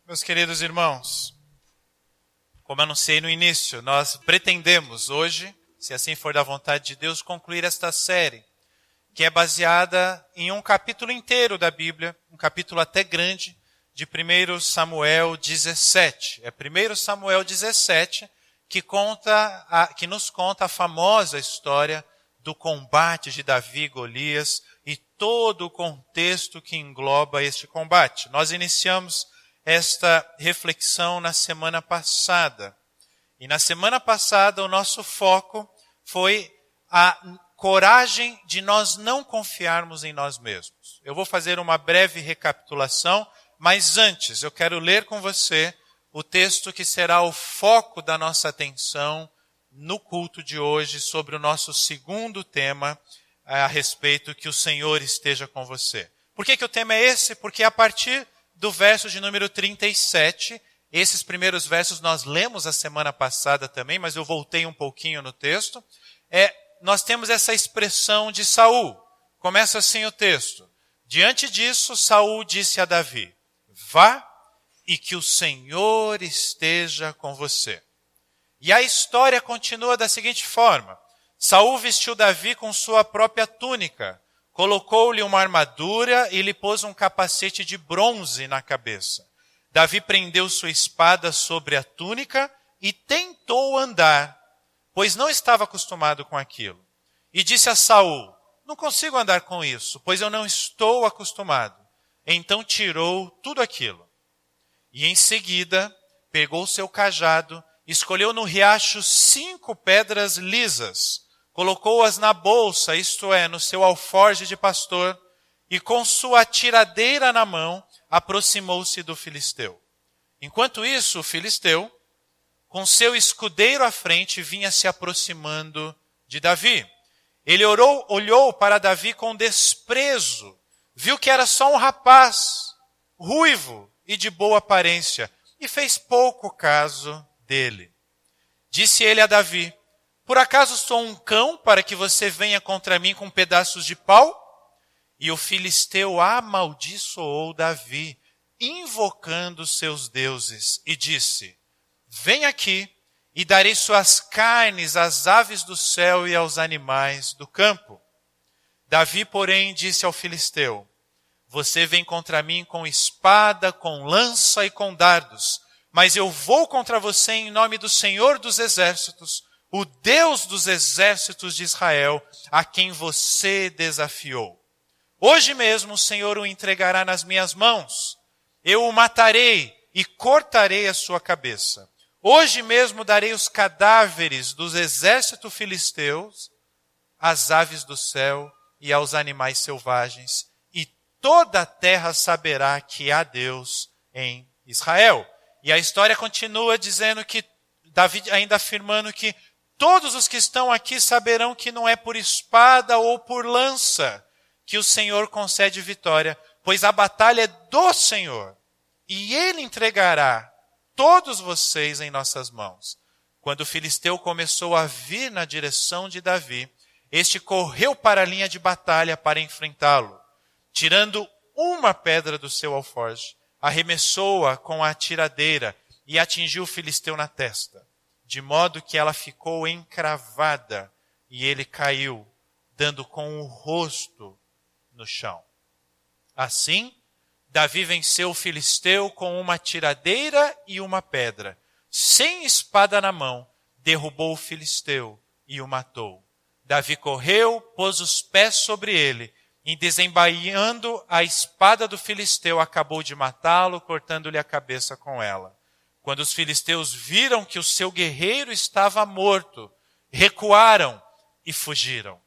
Meus queridos irmãos, como anunciei no início, nós pretendemos hoje, se assim for da vontade de Deus, concluir esta série, que é baseada em um capítulo inteiro da Bíblia, um capítulo até grande, de 1 Samuel 17. É 1 Samuel 17 que nos conta a famosa história do combate de Davi e Golias e todo o contexto que engloba este combate. Nós iniciamos esta reflexão na semana passada. E na semana passada o nosso foco foi a coragem de nós não confiarmos em nós mesmos. Eu vou fazer uma breve recapitulação, mas antes eu quero ler com você o texto que será o foco da nossa atenção no culto de hoje sobre o nosso segundo tema a respeito que o Senhor esteja com você. Por que o tema é esse? Porque a partir do verso de número 37, esses primeiros versos nós lemos a semana passada também, mas eu voltei um pouquinho no texto. Nós temos essa expressão de Saul. Começa assim o texto. Diante disso, Saul disse a Davi: vá e que o Senhor esteja com você. E a história continua da seguinte forma. Saul vestiu Davi com sua própria túnica, colocou-lhe uma armadura e lhe pôs um capacete de bronze na cabeça. Davi prendeu sua espada sobre a túnica e tentou andar, pois não estava acostumado com aquilo. E disse a Saul: não consigo andar com isso, pois eu não estou acostumado. Então tirou tudo aquilo. E em seguida pegou seu cajado, escolheu no riacho 5 pedras lisas, colocou-as na bolsa, isto é, no seu alforje de pastor, e com sua tiradeira na mão, aproximou-se do filisteu. Enquanto isso, o filisteu, com seu escudeiro à frente, vinha se aproximando de Davi. Ele olhou para Davi com desprezo, viu que era só um rapaz, ruivo e de boa aparência, e fez pouco caso dele. Disse ele a Davi: por acaso sou um cão para que você venha contra mim com pedaços de pau? E o filisteu amaldiçoou Davi, invocando seus deuses, e disse: vem aqui e darei suas carnes às aves do céu e aos animais do campo. Davi, porém, disse ao filisteu: você vem contra mim com espada, com lança e com dardos, mas eu vou contra você em nome do Senhor dos exércitos, o Deus dos exércitos de Israel, a quem você desafiou. Hoje mesmo o Senhor o entregará nas minhas mãos. Eu o matarei e cortarei a sua cabeça. Hoje mesmo darei os cadáveres dos exércitos filisteus às aves do céu e aos animais selvagens, e toda a terra saberá que há Deus em Israel. E a história continua dizendo que Davi ainda afirmando que todos os que estão aqui saberão que não é por espada ou por lança que o Senhor concede vitória, pois a batalha é do Senhor, e Ele entregará todos vocês em nossas mãos. Quando o filisteu começou a vir na direção de Davi, este correu para a linha de batalha para enfrentá-lo. Tirando uma pedra do seu alforje, arremessou-a com a tiradeira e atingiu o filisteu na testa, de modo que ela ficou encravada e ele caiu, dando com o rosto no chão. Assim, Davi venceu o filisteu com uma tiradeira e uma pedra. Sem espada na mão, derrubou o filisteu e o matou. Davi correu, pôs os pés sobre ele, e desembainhando a espada do filisteu, acabou de matá-lo, cortando-lhe a cabeça com ela. Quando os filisteus viram que o seu guerreiro estava morto, recuaram e fugiram.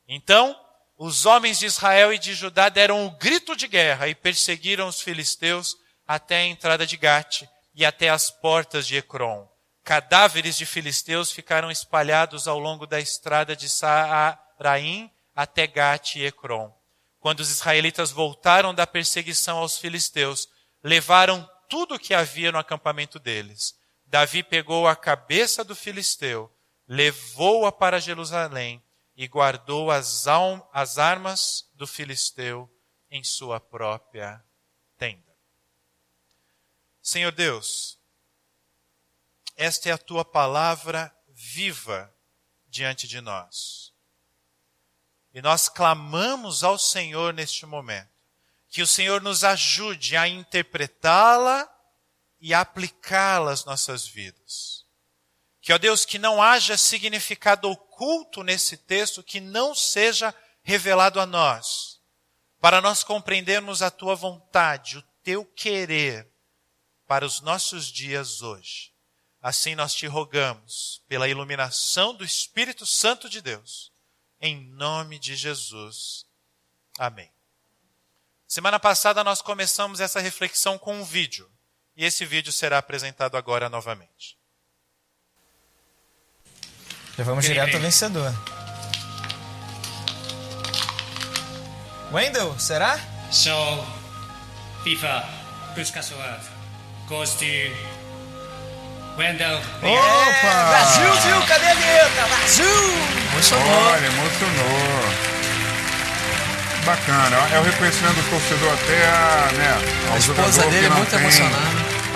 Então, os homens de Israel e de Judá deram um grito de guerra e perseguiram os filisteus até a entrada de Gate e até as portas de Ecrom. Cadáveres de filisteus ficaram espalhados ao longo da estrada de Saaraim até Gate e Ecrom. Quando os israelitas voltaram da perseguição aos filisteus, levaram tudo o que havia no acampamento deles. Davi pegou a cabeça do filisteu, levou-a para Jerusalém e guardou as armas do filisteu em sua própria tenda. Senhor Deus, esta é a tua palavra viva diante de nós. E nós clamamos ao Senhor neste momento, que o Senhor nos ajude a interpretá-la e a aplicá-la às nossas vidas. Que, ó Deus, que não haja significado oculto nesse texto que não seja revelado a nós, para nós compreendermos a tua vontade, o teu querer para os nossos dias hoje. Assim nós te rogamos, pela iluminação do Espírito Santo de Deus, em nome de Jesus. Amém. Semana passada nós começamos essa reflexão com um vídeo, e esse vídeo será apresentado agora novamente. Já vamos direto ao vencedor. Wendell, será? So, FIFA Puskasua goes to Wendell. Opa! Brasil, viu? Cadê a vinheta? Brasil! Emocionou. Olha, emocionou. Bacana. É o reconhecimento do torcedor até a esposa dele é muito emocionada.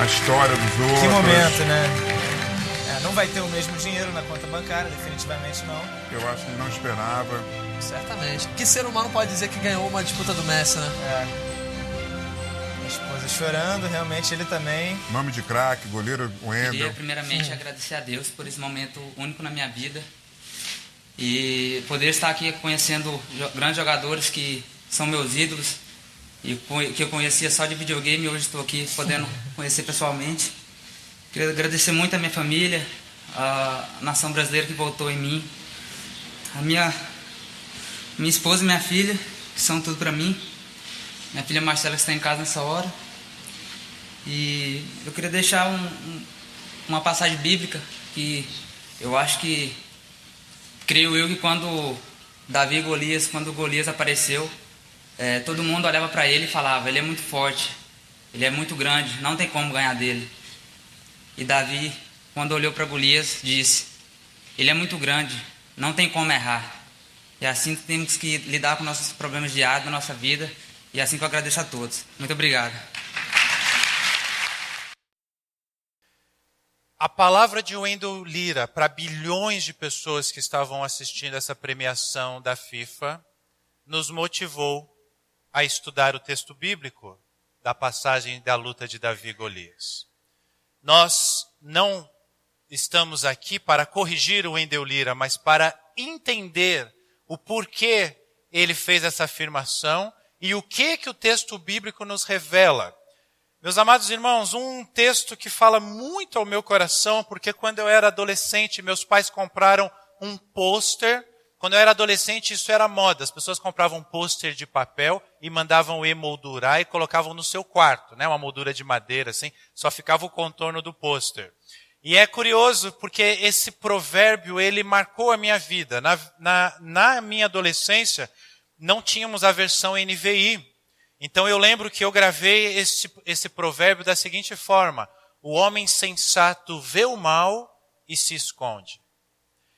A história dos outros. Que momento, né? Não vai ter o mesmo dinheiro na conta bancária, definitivamente não. Eu acho que ele não esperava. Certamente. Que ser humano pode dizer que ganhou uma disputa do Messi, né? A esposa chorando, realmente ele também. Nome de craque, goleiro Wendell. Queria primeiramente agradecer a Deus por esse momento único na minha vida. E poder estar aqui conhecendo grandes jogadores que são meus ídolos. E que eu conhecia só de videogame e hoje estou aqui podendo conhecer pessoalmente. Queria agradecer muito a minha família, a nação brasileira que votou em mim, a minha esposa e minha filha, que são tudo para mim. Minha filha Marcela está em casa nessa hora. E eu queria deixar uma passagem bíblica que eu acho que, creio eu que quando Golias apareceu, todo mundo olhava para ele e falava, ele é muito forte, ele é muito grande, não tem como ganhar dele. E Davi, quando olhou para Golias, disse, ele é muito grande, não tem como errar. E assim temos que lidar com nossos problemas diários da nossa vida. E assim que eu agradeço a todos. Muito obrigado. A palavra de Wendell Lira para bilhões de pessoas que estavam assistindo essa premiação da FIFA nos motivou a estudar o texto bíblico da passagem da luta de Davi e Golias. Nós não estamos aqui para corrigir o Wendell Lira, mas para entender o porquê ele fez essa afirmação e o que o texto bíblico nos revela. Meus amados irmãos, um texto que fala muito ao meu coração, porque quando eu era adolescente, meus pais compraram um pôster. Quando eu era adolescente, isso era moda. As pessoas compravam um pôster de papel e mandavam emoldurar e colocavam no seu quarto, né? Uma moldura de madeira, assim, só ficava o contorno do pôster. E é curioso porque esse provérbio, ele marcou a minha vida. Na minha adolescência, não tínhamos a versão NVI. Então eu lembro que eu gravei esse provérbio da seguinte forma: o homem sensato vê o mal e se esconde.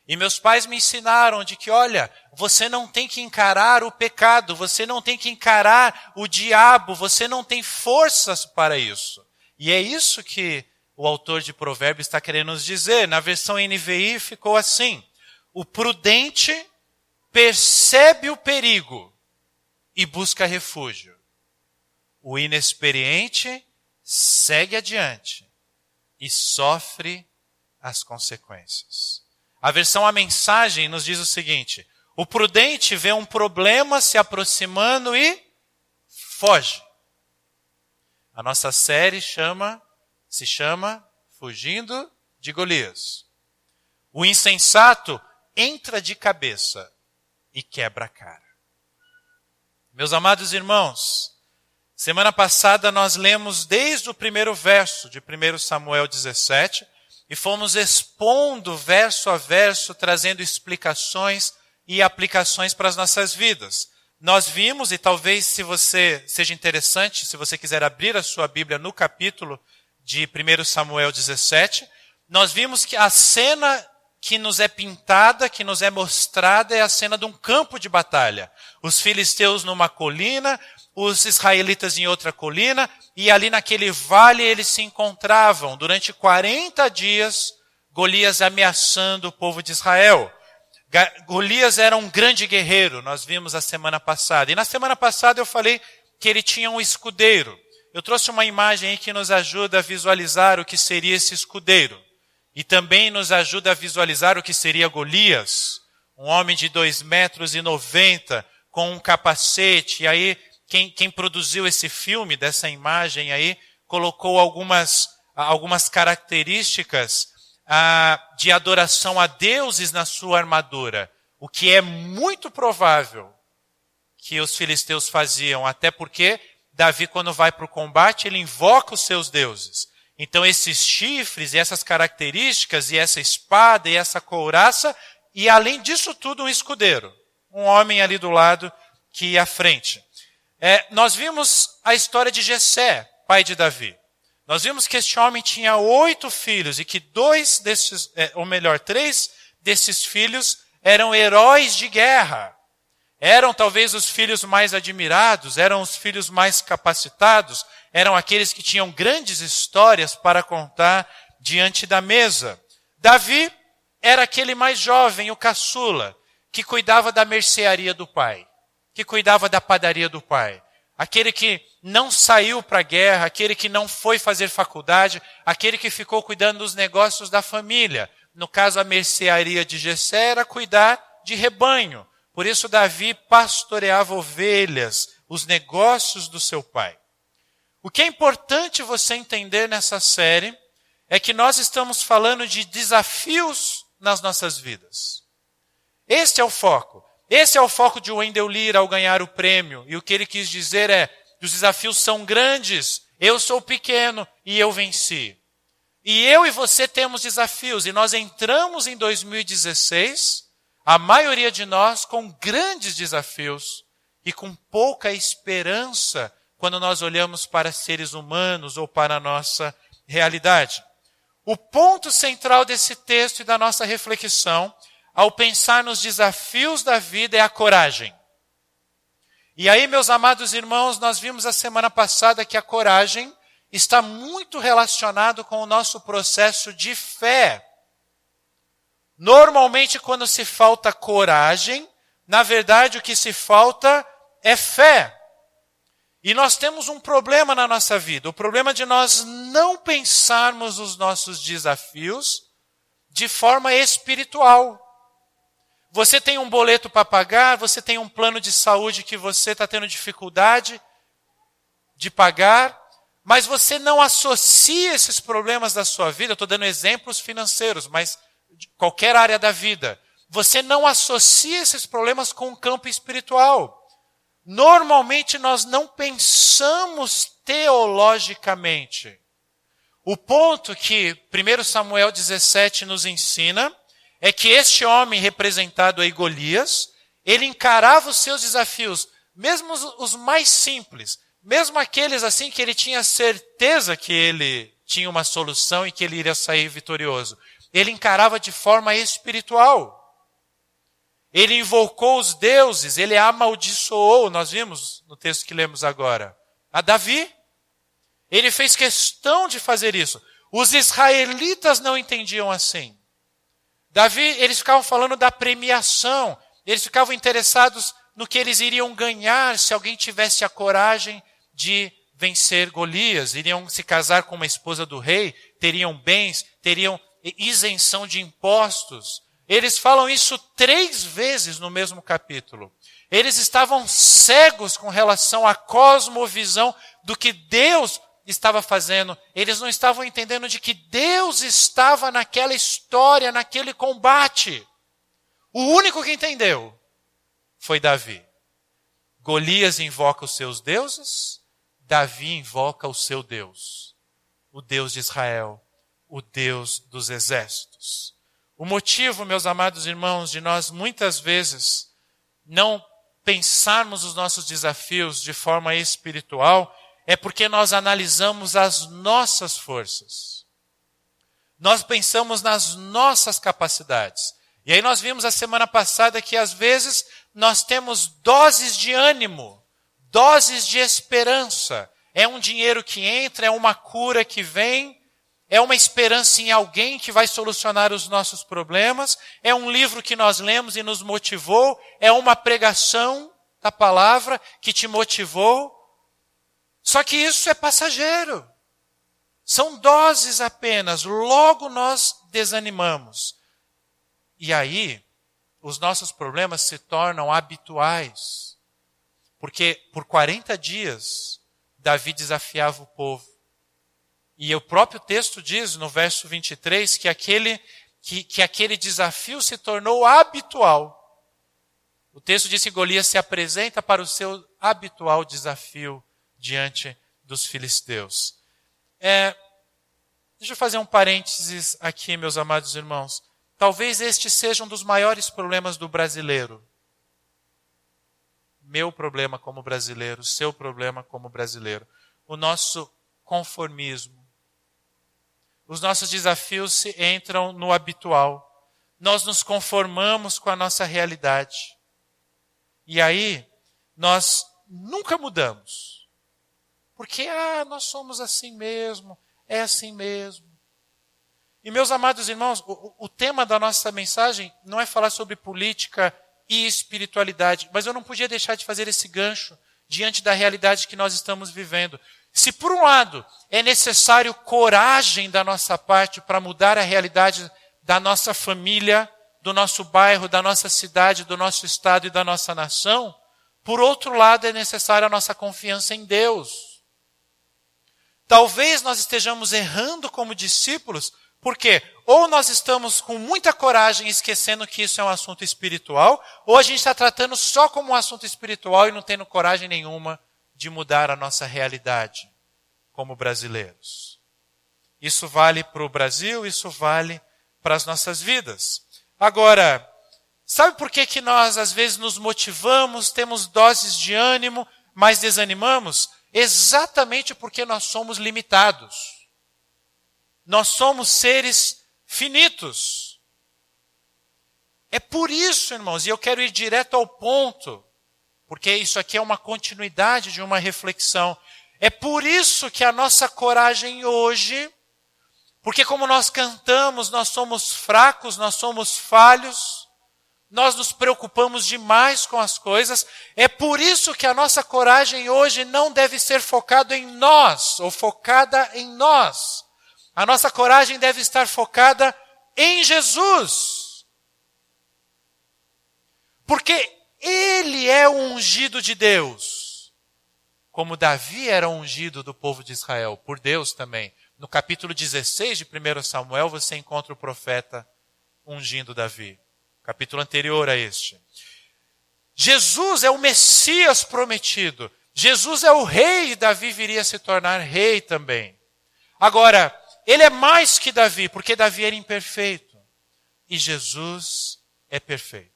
E meus pais me ensinaram de que, olha, você não tem que encarar o pecado, você não tem que encarar o diabo, você não tem forças para isso. E é isso que o autor de Provérbios está querendo nos dizer. Na versão NVI ficou assim: o prudente percebe o perigo e busca refúgio. O inexperiente segue adiante e sofre as consequências. A versão A Mensagem nos diz o seguinte: o prudente vê um problema se aproximando e foge. A nossa série se chama Fugindo de Golias. O insensato entra de cabeça e quebra a cara. Meus amados irmãos, semana passada nós lemos desde o primeiro verso de 1 Samuel 17 e fomos expondo verso a verso, trazendo explicações e aplicações para as nossas vidas. Nós vimos, e talvez se você seja interessante, se você quiser abrir a sua Bíblia no capítulo de 1 Samuel 17, nós vimos que a cena que nos é pintada, que nos é mostrada, é a cena de um campo de batalha. Os filisteus numa colina, os israelitas em outra colina, e ali naquele vale eles se encontravam durante 40 dias, Golias ameaçando o povo de Israel. Golias era um grande guerreiro, nós vimos a semana passada. E na semana passada eu falei que ele tinha um escudeiro. Eu trouxe uma imagem aí que nos ajuda a visualizar o que seria esse escudeiro. E também nos ajuda a visualizar o que seria Golias, um homem de 2,90 metros, com um capacete. E aí, quem produziu esse filme, dessa imagem aí, colocou algumas características de adoração a deuses na sua armadura. O que é muito provável que os filisteus faziam, até porque Davi, quando vai para o combate, ele invoca os seus deuses. Então esses chifres e essas características, e essa espada e essa couraça, e além disso tudo um escudeiro. Um homem ali do lado que ia à frente. Nós vimos a história de Jessé, pai de Davi. Nós vimos que este homem tinha 8 filhos e que 3 desses filhos eram heróis de guerra. Eram talvez os filhos mais admirados, eram os filhos mais capacitados, eram aqueles que tinham grandes histórias para contar diante da mesa. Davi era aquele mais jovem, o caçula, que cuidava da mercearia do pai, que cuidava da padaria do pai. Aquele que não saiu para a guerra, aquele que não foi fazer faculdade, aquele que ficou cuidando dos negócios da família. No caso, a mercearia de Jessé era cuidar de rebanho. Por isso, Davi pastoreava ovelhas, os negócios do seu pai. O que é importante você entender nessa série é que nós estamos falando de desafios nas nossas vidas. Este é o foco. Esse é o foco de Wendell Lira ao ganhar o prêmio. E o que ele quis dizer é, os desafios são grandes, eu sou pequeno e eu venci. E eu e você temos desafios. E nós entramos em 2016, a maioria de nós com grandes desafios e com pouca esperança quando nós olhamos para seres humanos ou para a nossa realidade. O ponto central desse texto e da nossa reflexão, ao pensar nos desafios da vida, é a coragem. E aí, meus amados irmãos, nós vimos a semana passada que a coragem está muito relacionado com o nosso processo de fé. Normalmente, quando se falta coragem, na verdade o que se falta é fé. E nós temos um problema na nossa vida, o problema de nós não pensarmos os nossos desafios de forma espiritual. Você tem um boleto para pagar, você tem um plano de saúde que você está tendo dificuldade de pagar, mas você não associa esses problemas da sua vida, eu estou dando exemplos financeiros, mas de qualquer área da vida, você não associa esses problemas com o campo espiritual. Normalmente nós não pensamos teologicamente. O ponto que 1 Samuel 17 nos ensina é que este homem representado aí, Golias, ele encarava os seus desafios, mesmo os mais simples, mesmo aqueles assim que ele tinha certeza que ele tinha uma solução e que ele iria sair vitorioso. Ele encarava de forma espiritual. Ele invocou os deuses, ele amaldiçoou, nós vimos no texto que lemos agora, a Davi. Ele fez questão de fazer isso. Os israelitas não entendiam assim. Davi, eles ficavam falando da premiação, eles ficavam interessados no que eles iriam ganhar se alguém tivesse a coragem de vencer Golias. Iriam se casar com uma esposa do rei, teriam bens, teriam isenção de impostos. Eles falam isso 3 vezes no mesmo capítulo. Eles estavam cegos com relação à cosmovisão do que Deus estava fazendo. Eles não estavam entendendo de que Deus estava naquela história, naquele combate. O único que entendeu foi Davi. Golias invoca os seus deuses, Davi invoca o seu Deus. O Deus de Israel, o Deus dos exércitos. O motivo, meus amados irmãos, de nós muitas vezes não pensarmos os nossos desafios de forma espiritual é porque nós analisamos as nossas forças. Nós pensamos nas nossas capacidades. E aí nós vimos a semana passada que às vezes nós temos doses de ânimo, doses de esperança. É um dinheiro que entra, é uma cura que vem, é uma esperança em alguém que vai solucionar os nossos problemas, é um livro que nós lemos e nos motivou, é uma pregação da palavra que te motivou. Só que isso é passageiro. São doses apenas, logo nós desanimamos. E aí, os nossos problemas se tornam habituais. Porque por 40 dias, Davi desafiava o povo. E o próprio texto diz, no verso 23, que aquele desafio se tornou habitual. O texto diz que Golias se apresenta para o seu habitual desafio diante dos filisteus. Deixa eu fazer um parênteses aqui, meus amados irmãos. Talvez este seja um dos maiores problemas do brasileiro. Meu problema como brasileiro, seu problema como brasileiro. O nosso conformismo. Os nossos desafios entram no habitual. Nós nos conformamos com a nossa realidade. E aí, nós nunca mudamos. Porque, nós somos assim mesmo, é assim mesmo. E meus amados irmãos, o tema da nossa mensagem não é falar sobre política e espiritualidade, mas eu não podia deixar de fazer esse gancho diante da realidade que nós estamos vivendo. Se por um lado é necessário coragem da nossa parte para mudar a realidade da nossa família, do nosso bairro, da nossa cidade, do nosso estado e da nossa nação, por outro lado é necessária a nossa confiança em Deus. Talvez nós estejamos errando como discípulos, porque ou nós estamos com muita coragem esquecendo que isso é um assunto espiritual, ou a gente está tratando só como um assunto espiritual e não tendo coragem nenhuma de mudar a nossa realidade como brasileiros. Isso vale para o Brasil, isso vale para as nossas vidas. Agora, sabe por que nós às vezes nos motivamos, temos doses de ânimo, mas desanimamos? Exatamente porque nós somos limitados. Nós somos seres finitos. É por isso, irmãos, e eu quero ir direto ao ponto, porque isso aqui é uma continuidade de uma reflexão. É por isso que a nossa coragem hoje, porque como nós cantamos, nós somos fracos, nós somos falhos, nós nos preocupamos demais com as coisas, é por isso que a nossa coragem hoje não deve ser focada em nós, ou focada em nós. A nossa coragem deve estar focada em Jesus. Porque Ele é o ungido de Deus. Como Davi era ungido do povo de Israel, por Deus também. No capítulo 16 de 1 Samuel, você encontra o profeta ungindo Davi. Capítulo anterior a este. Jesus é o Messias prometido. Jesus é o rei e Davi viria a se tornar rei também. Agora, ele é mais que Davi, porque Davi era imperfeito. E Jesus é perfeito.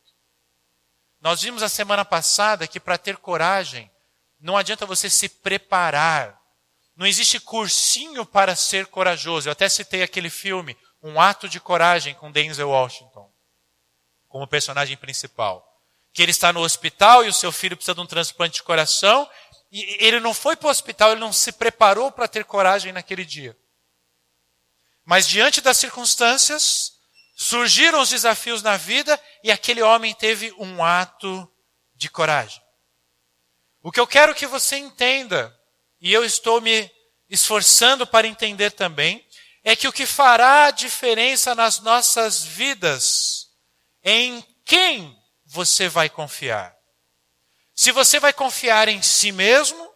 Nós vimos a semana passada que para ter coragem, não adianta você se preparar. Não existe cursinho para ser corajoso. Eu até citei aquele filme, Um Ato de Coragem, com Denzel Washington, como personagem principal. Que ele está no hospital e o seu filho precisa de um transplante de coração. E ele não foi para o hospital, ele não se preparou para ter coragem naquele dia. Mas diante das circunstâncias, surgiram os desafios na vida e aquele homem teve um ato de coragem. O que eu quero que você entenda, e eu estou me esforçando para entender também, é que o que fará a diferença nas nossas vidas é em quem você vai confiar. Se você vai confiar em si mesmo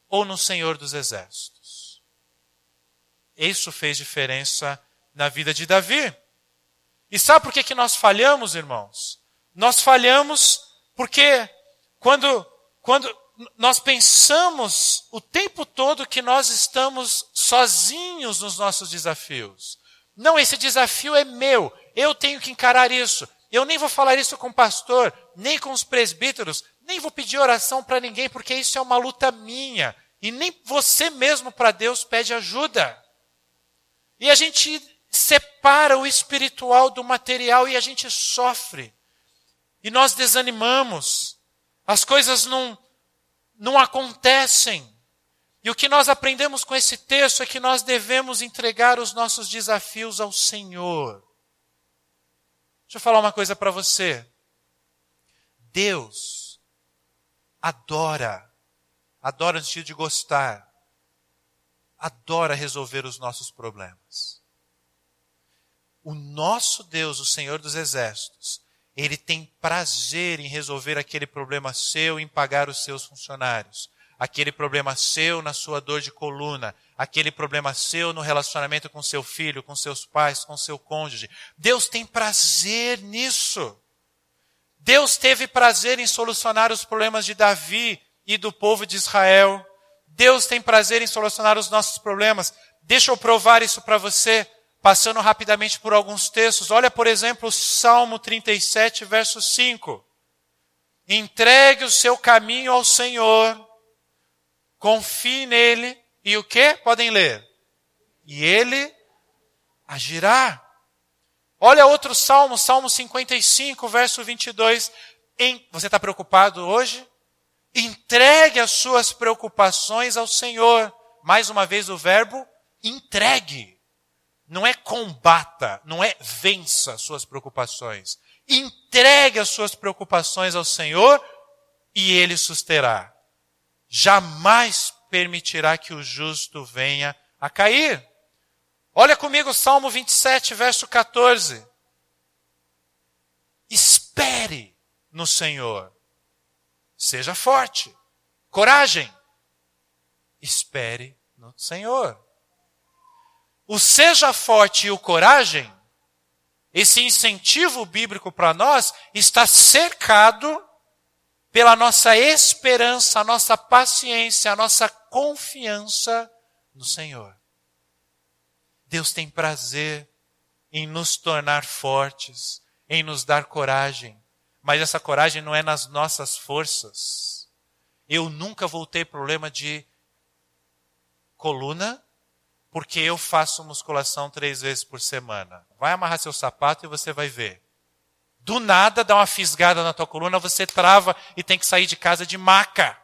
ou no Senhor dos Exércitos. Isso fez diferença na vida de Davi. E sabe por que nós falhamos, irmãos? Nós falhamos porque quando nós pensamos o tempo todo que nós estamos sozinhos nos nossos desafios. Não, esse desafio é meu, eu tenho que encarar isso. Eu nem vou falar isso com o pastor, nem com os presbíteros, nem vou pedir oração para ninguém, porque isso é uma luta minha. E nem você mesmo para Deus pede ajuda. E a gente separa o espiritual do material e a gente sofre. E nós desanimamos. As coisas não acontecem. E o que nós aprendemos com esse texto é que nós devemos entregar os nossos desafios ao Senhor. Deixa eu falar uma coisa para você. Deus adora no sentido de gostar, adora resolver os nossos problemas. O nosso Deus, o Senhor dos Exércitos, Ele tem prazer em resolver aquele problema seu, em pagar os seus funcionários. Aquele problema seu na sua dor de coluna, aquele problema seu no relacionamento com seu filho, com seus pais, com seu cônjuge. Deus tem prazer nisso. Deus teve prazer em solucionar os problemas de Davi e do povo de Israel. Deus tem prazer em solucionar os nossos problemas. Deixa eu provar isso para você, passando rapidamente por alguns textos. Olha, por exemplo, o Salmo 37, verso 5. Entregue o seu caminho ao Senhor, confie nele, e o quê? Podem ler. E ele agirá. Olha outro salmo, Salmo 55, verso 22. Você está preocupado hoje? Entregue as suas preocupações ao Senhor. Mais uma vez o verbo entregue. Não é combata, não é vença as suas preocupações. Entregue as suas preocupações ao Senhor e Ele susterá. Jamais permitirá que o justo venha a cair. Olha comigo o Salmo 27, verso 14. Espere no Senhor. Seja forte. Coragem. Espere no Senhor. O seja forte e o coragem, esse incentivo bíblico para nós, está cercado pela nossa esperança, a nossa paciência, a nossa confiança no Senhor. Deus tem prazer em nos tornar fortes, em nos dar coragem. Mas essa coragem não é nas nossas forças. Eu nunca vou ter problema de coluna, porque eu faço musculação 3 vezes por semana. Vai amarrar seu sapato e você vai ver. Do nada dá uma fisgada na tua coluna, você trava e tem que sair de casa de maca.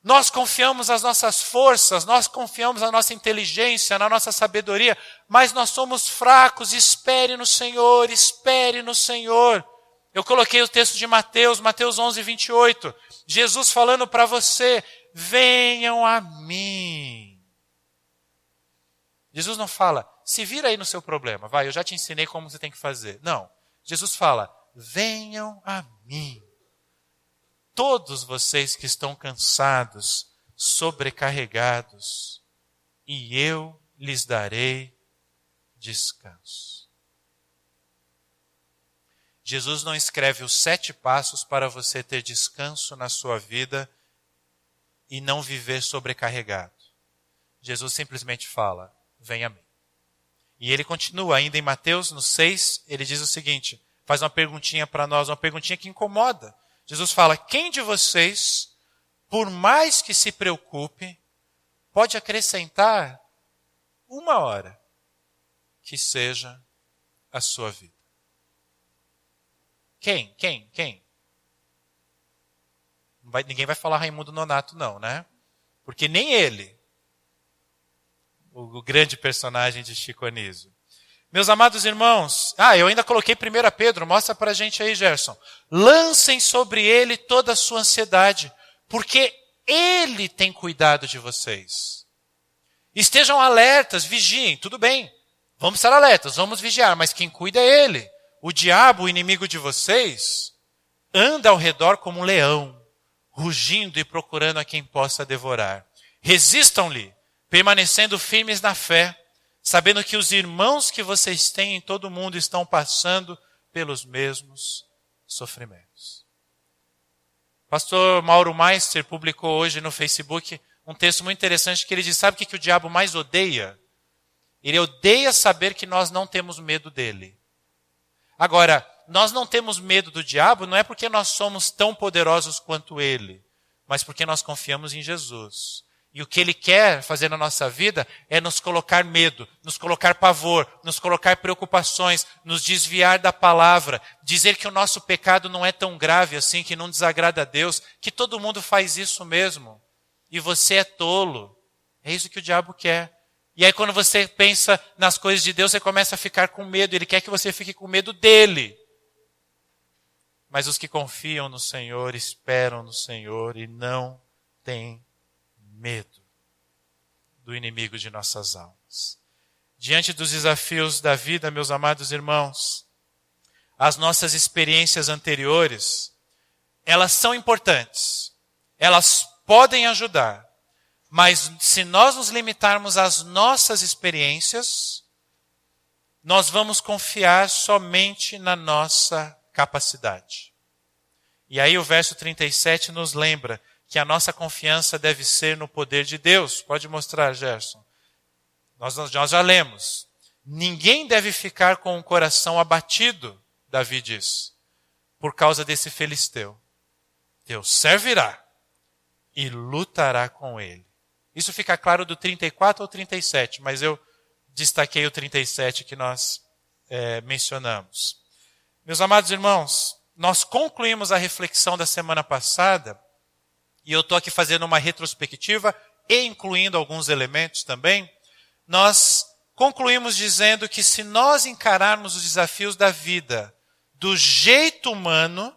Nós confiamos nas nossas forças, nós confiamos na nossa inteligência, na nossa sabedoria, mas nós somos fracos. Espere no Senhor, espere no Senhor. Eu coloquei o texto de Mateus 11, 28. Jesus falando para você, venham a mim. Jesus não fala, se vira aí no seu problema, vai, eu já te ensinei como você tem que fazer. Não, Jesus fala, venham a mim. Todos vocês que estão cansados, sobrecarregados, e eu lhes darei descanso. Jesus não escreve os 7 passos para você ter descanso na sua vida e não viver sobrecarregado. Jesus simplesmente fala, venha a mim. E ele continua ainda em Mateus, no 6, ele diz o seguinte, faz uma perguntinha para nós, uma perguntinha que incomoda. Jesus fala, quem de vocês, por mais que se preocupe, pode acrescentar 1 hora que seja a sua vida? Quem? Ninguém vai falar Raimundo Nonato não, né? Porque nem ele, o grande personagem de Chico Anísio. Meus amados irmãos, eu ainda coloquei 1 Pedro, mostra pra gente aí, Gerson. Lancem sobre ele toda a sua ansiedade, porque ele tem cuidado de vocês. Estejam alertas, vigiem, tudo bem. Vamos estar alertas, vamos vigiar, mas quem cuida é ele. O diabo, o inimigo de vocês, anda ao redor como um leão, rugindo e procurando a quem possa devorar. Resistam-lhe, permanecendo firmes na fé, sabendo que os irmãos que vocês têm em todo o mundo estão passando pelos mesmos sofrimentos. Pastor Mauro Meister publicou hoje no Facebook um texto muito interessante que ele diz, sabe o que o diabo mais odeia? Ele odeia saber que nós não temos medo dele. Agora, nós não temos medo do diabo não é porque nós somos tão poderosos quanto ele, mas porque nós confiamos em Jesus. E o que ele quer fazer na nossa vida é nos colocar medo, nos colocar pavor, nos colocar preocupações, nos desviar da palavra, dizer que o nosso pecado não é tão grave assim, que não desagrada a Deus, que todo mundo faz isso mesmo. E você é tolo. É isso que o diabo quer. E aí quando você pensa nas coisas de Deus, você começa a ficar com medo. Ele quer que você fique com medo dele. Mas os que confiam no Senhor, esperam no Senhor e não têm medo do inimigo de nossas almas. Diante dos desafios da vida, meus amados irmãos, as nossas experiências anteriores, elas são importantes. Elas podem ajudar. Mas se nós nos limitarmos às nossas experiências, nós vamos confiar somente na nossa capacidade. E aí o verso 37 nos lembra que a nossa confiança deve ser no poder de Deus. Pode mostrar, Gerson. Nós já lemos. Ninguém deve ficar com o coração abatido, Davi diz, por causa desse filisteu. Deus servirá e lutará com ele. Isso fica claro do 34 ao 37, mas eu destaquei o 37 que nós mencionamos. Meus amados irmãos, nós concluímos a reflexão da semana passada, e eu estou aqui fazendo uma retrospectiva e incluindo alguns elementos também. Nós concluímos dizendo que se nós encararmos os desafios da vida do jeito humano,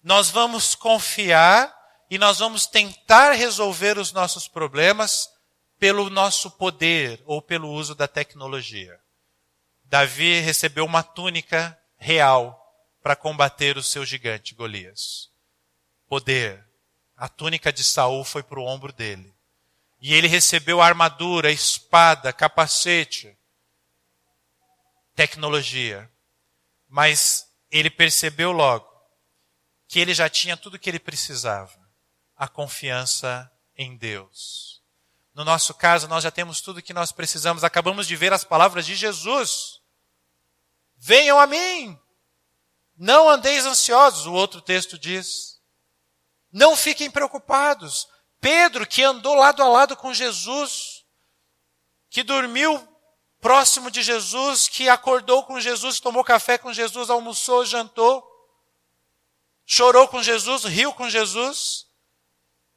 nós vamos confiar e nós vamos tentar resolver os nossos problemas pelo nosso poder ou pelo uso da tecnologia. Davi recebeu uma túnica real para combater o seu gigante Golias. Poder. A túnica de Saul foi para o ombro dele. E ele recebeu a armadura, a espada, capacete, tecnologia. Mas ele percebeu logo que ele já tinha tudo o que ele precisava. A confiança em Deus. No nosso caso, nós já temos tudo o que nós precisamos. Acabamos de ver as palavras de Jesus. Venham a mim. Não andeis ansiosos, o outro texto diz. Não fiquem preocupados. Pedro, que andou lado a lado com Jesus, que dormiu próximo de Jesus, que acordou com Jesus, tomou café com Jesus, almoçou, jantou, chorou com Jesus, riu com Jesus.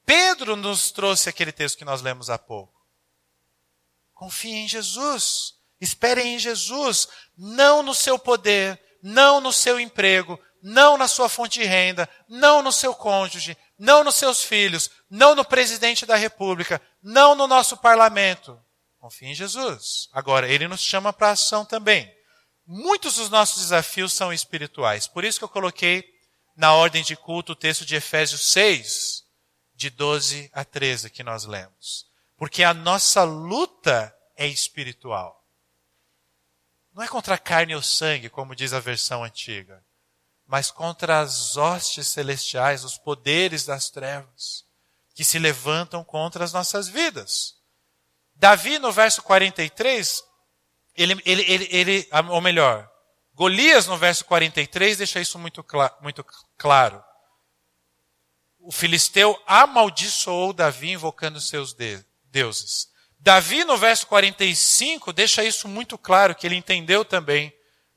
Pedro nos trouxe aquele texto que nós lemos há pouco. Confiem em Jesus, esperem em Jesus, não no seu poder, não no seu emprego, não na sua fonte de renda, não no seu cônjuge, não nos seus filhos, não no presidente da República, não no nosso parlamento. Confie em Jesus. Agora, ele nos chama para a ação também. Muitos dos nossos desafios são espirituais. Por isso que eu coloquei na ordem de culto o texto de Efésios 6, de 12 a 13, que nós lemos. Porque a nossa luta é espiritual. Não é contra a carne ou sangue, como diz a versão antiga, mas contra as hostes celestiais, os poderes das trevas, que se levantam contra as nossas vidas. Davi, no verso 43, ou melhor, Golias, no verso 43, deixa isso muito claro. O filisteu amaldiçoou Davi invocando seus deuses. Davi, no verso 45, deixa isso muito claro, que ele entendeu também.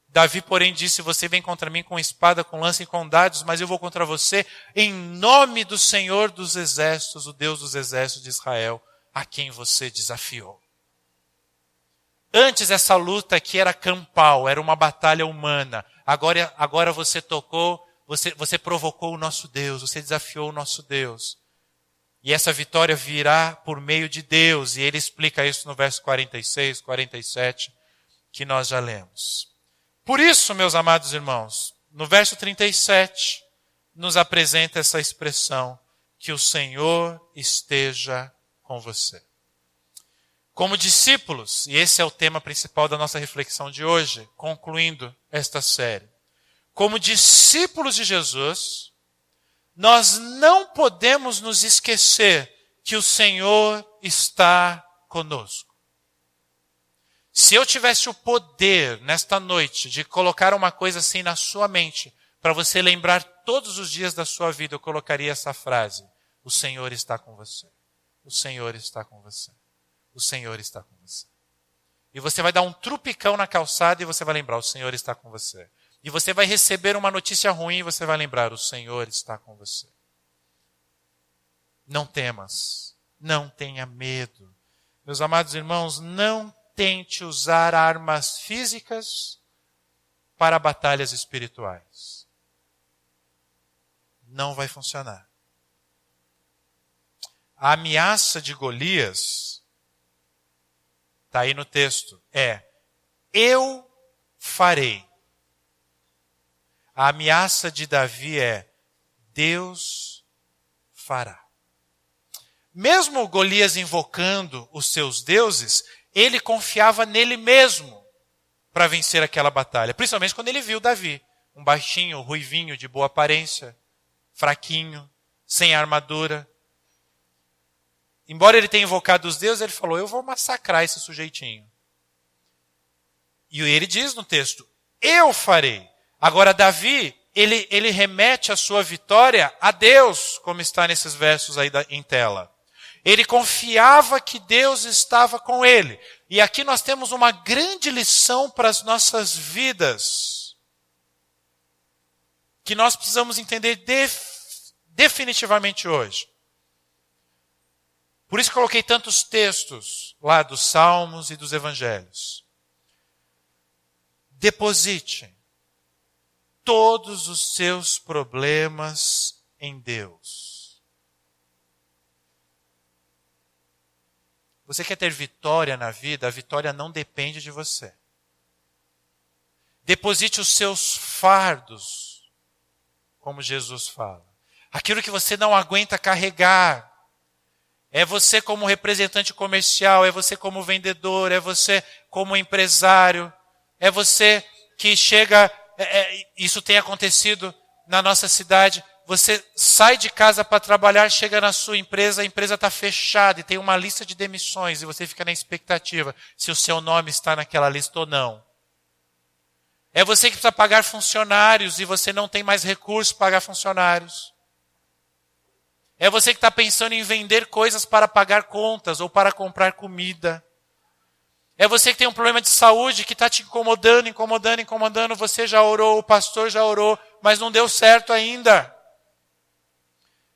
Davi, porém, disse, você vem contra mim com espada, com lança e com dados, mas eu vou contra você em nome do Senhor dos Exércitos, o Deus dos Exércitos de Israel, a quem você desafiou. Antes essa luta aqui era campal, era uma batalha humana. Agora você tocou, você provocou o nosso Deus, você desafiou o nosso Deus. E essa vitória virá por meio de Deus. E ele explica isso no verso 46, 47, que nós já lemos. Por isso, meus amados irmãos, no verso 37, nos apresenta essa expressão, que o Senhor esteja com você. Como discípulos, e esse é o tema principal da nossa reflexão de hoje, concluindo esta série. Como discípulos de Jesus, nós não podemos nos esquecer que o Senhor está conosco. Se eu tivesse o poder nesta noite de colocar uma coisa assim na sua mente, para você lembrar todos os dias da sua vida, eu colocaria essa frase: o Senhor está com você. o Senhor está com você. O Senhor está com você. E você vai dar um trupicão na calçada e você vai lembrar, o Senhor está com você. E você vai receber uma notícia ruim e você vai lembrar, o Senhor está com você. Não temas, não tenha medo. Meus amados irmãos, não tente usar armas físicas para batalhas espirituais. Não vai funcionar. A ameaça de Golias, está aí no texto, eu farei. A ameaça de Davi é, Deus fará. Mesmo Golias invocando os seus deuses, ele confiava nele mesmo para vencer aquela batalha. Principalmente quando ele viu Davi, um baixinho, ruivinho, de boa aparência, fraquinho, sem armadura. Embora ele tenha invocado os deuses, ele falou, eu vou massacrar esse sujeitinho. E ele diz no texto, eu farei. Agora Davi, ele remete a sua vitória a Deus, como está nesses versos aí em tela. Ele confiava que Deus estava com ele. E aqui nós temos uma grande lição para as nossas vidas, que nós precisamos entender definitivamente hoje. Por isso coloquei tantos textos lá dos Salmos e dos Evangelhos. Deposite todos os seus problemas em Deus. Você quer ter vitória na vida? A vitória não depende de você. Deposite os seus fardos, como Jesus fala. Aquilo que você não aguenta carregar. É você como representante comercial, é você como vendedor, é você como empresário, é você que chega, isso tem acontecido na nossa cidade, você sai de casa para trabalhar, chega na sua empresa, a empresa está fechada e tem uma lista de demissões e você fica na expectativa se o seu nome está naquela lista ou não. É você que precisa pagar funcionários e você não tem mais recursos para pagar funcionários. É você que está pensando em vender coisas para pagar contas ou para comprar comida. É você que tem um problema de saúde que está te incomodando. Você já orou, o pastor já orou, mas não deu certo ainda.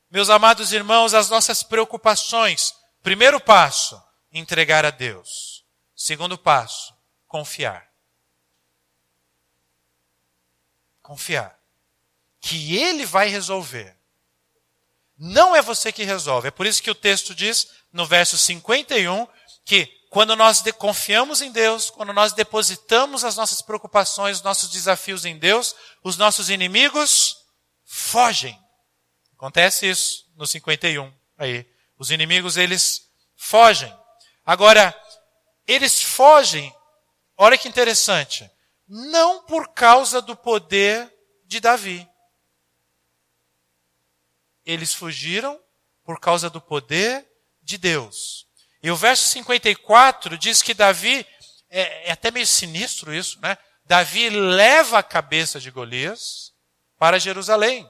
Meus amados irmãos, as nossas preocupações. Primeiro passo, entregar a Deus. Segundo passo, confiar. Confiar. Que Ele vai resolver. Não é você que resolve. É por isso que o texto diz, no verso 51, que quando nós confiamos em Deus, quando nós depositamos as nossas preocupações, os nossos desafios em Deus, os nossos inimigos fogem. Acontece isso no 51. Aí. Os inimigos, eles fogem. Agora, eles fogem, olha que interessante, não por causa do poder de Davi. Eles fugiram por causa do poder de Deus. E o verso 54 diz que Davi, é até meio sinistro isso, né? Davi leva a cabeça de Golias para Jerusalém.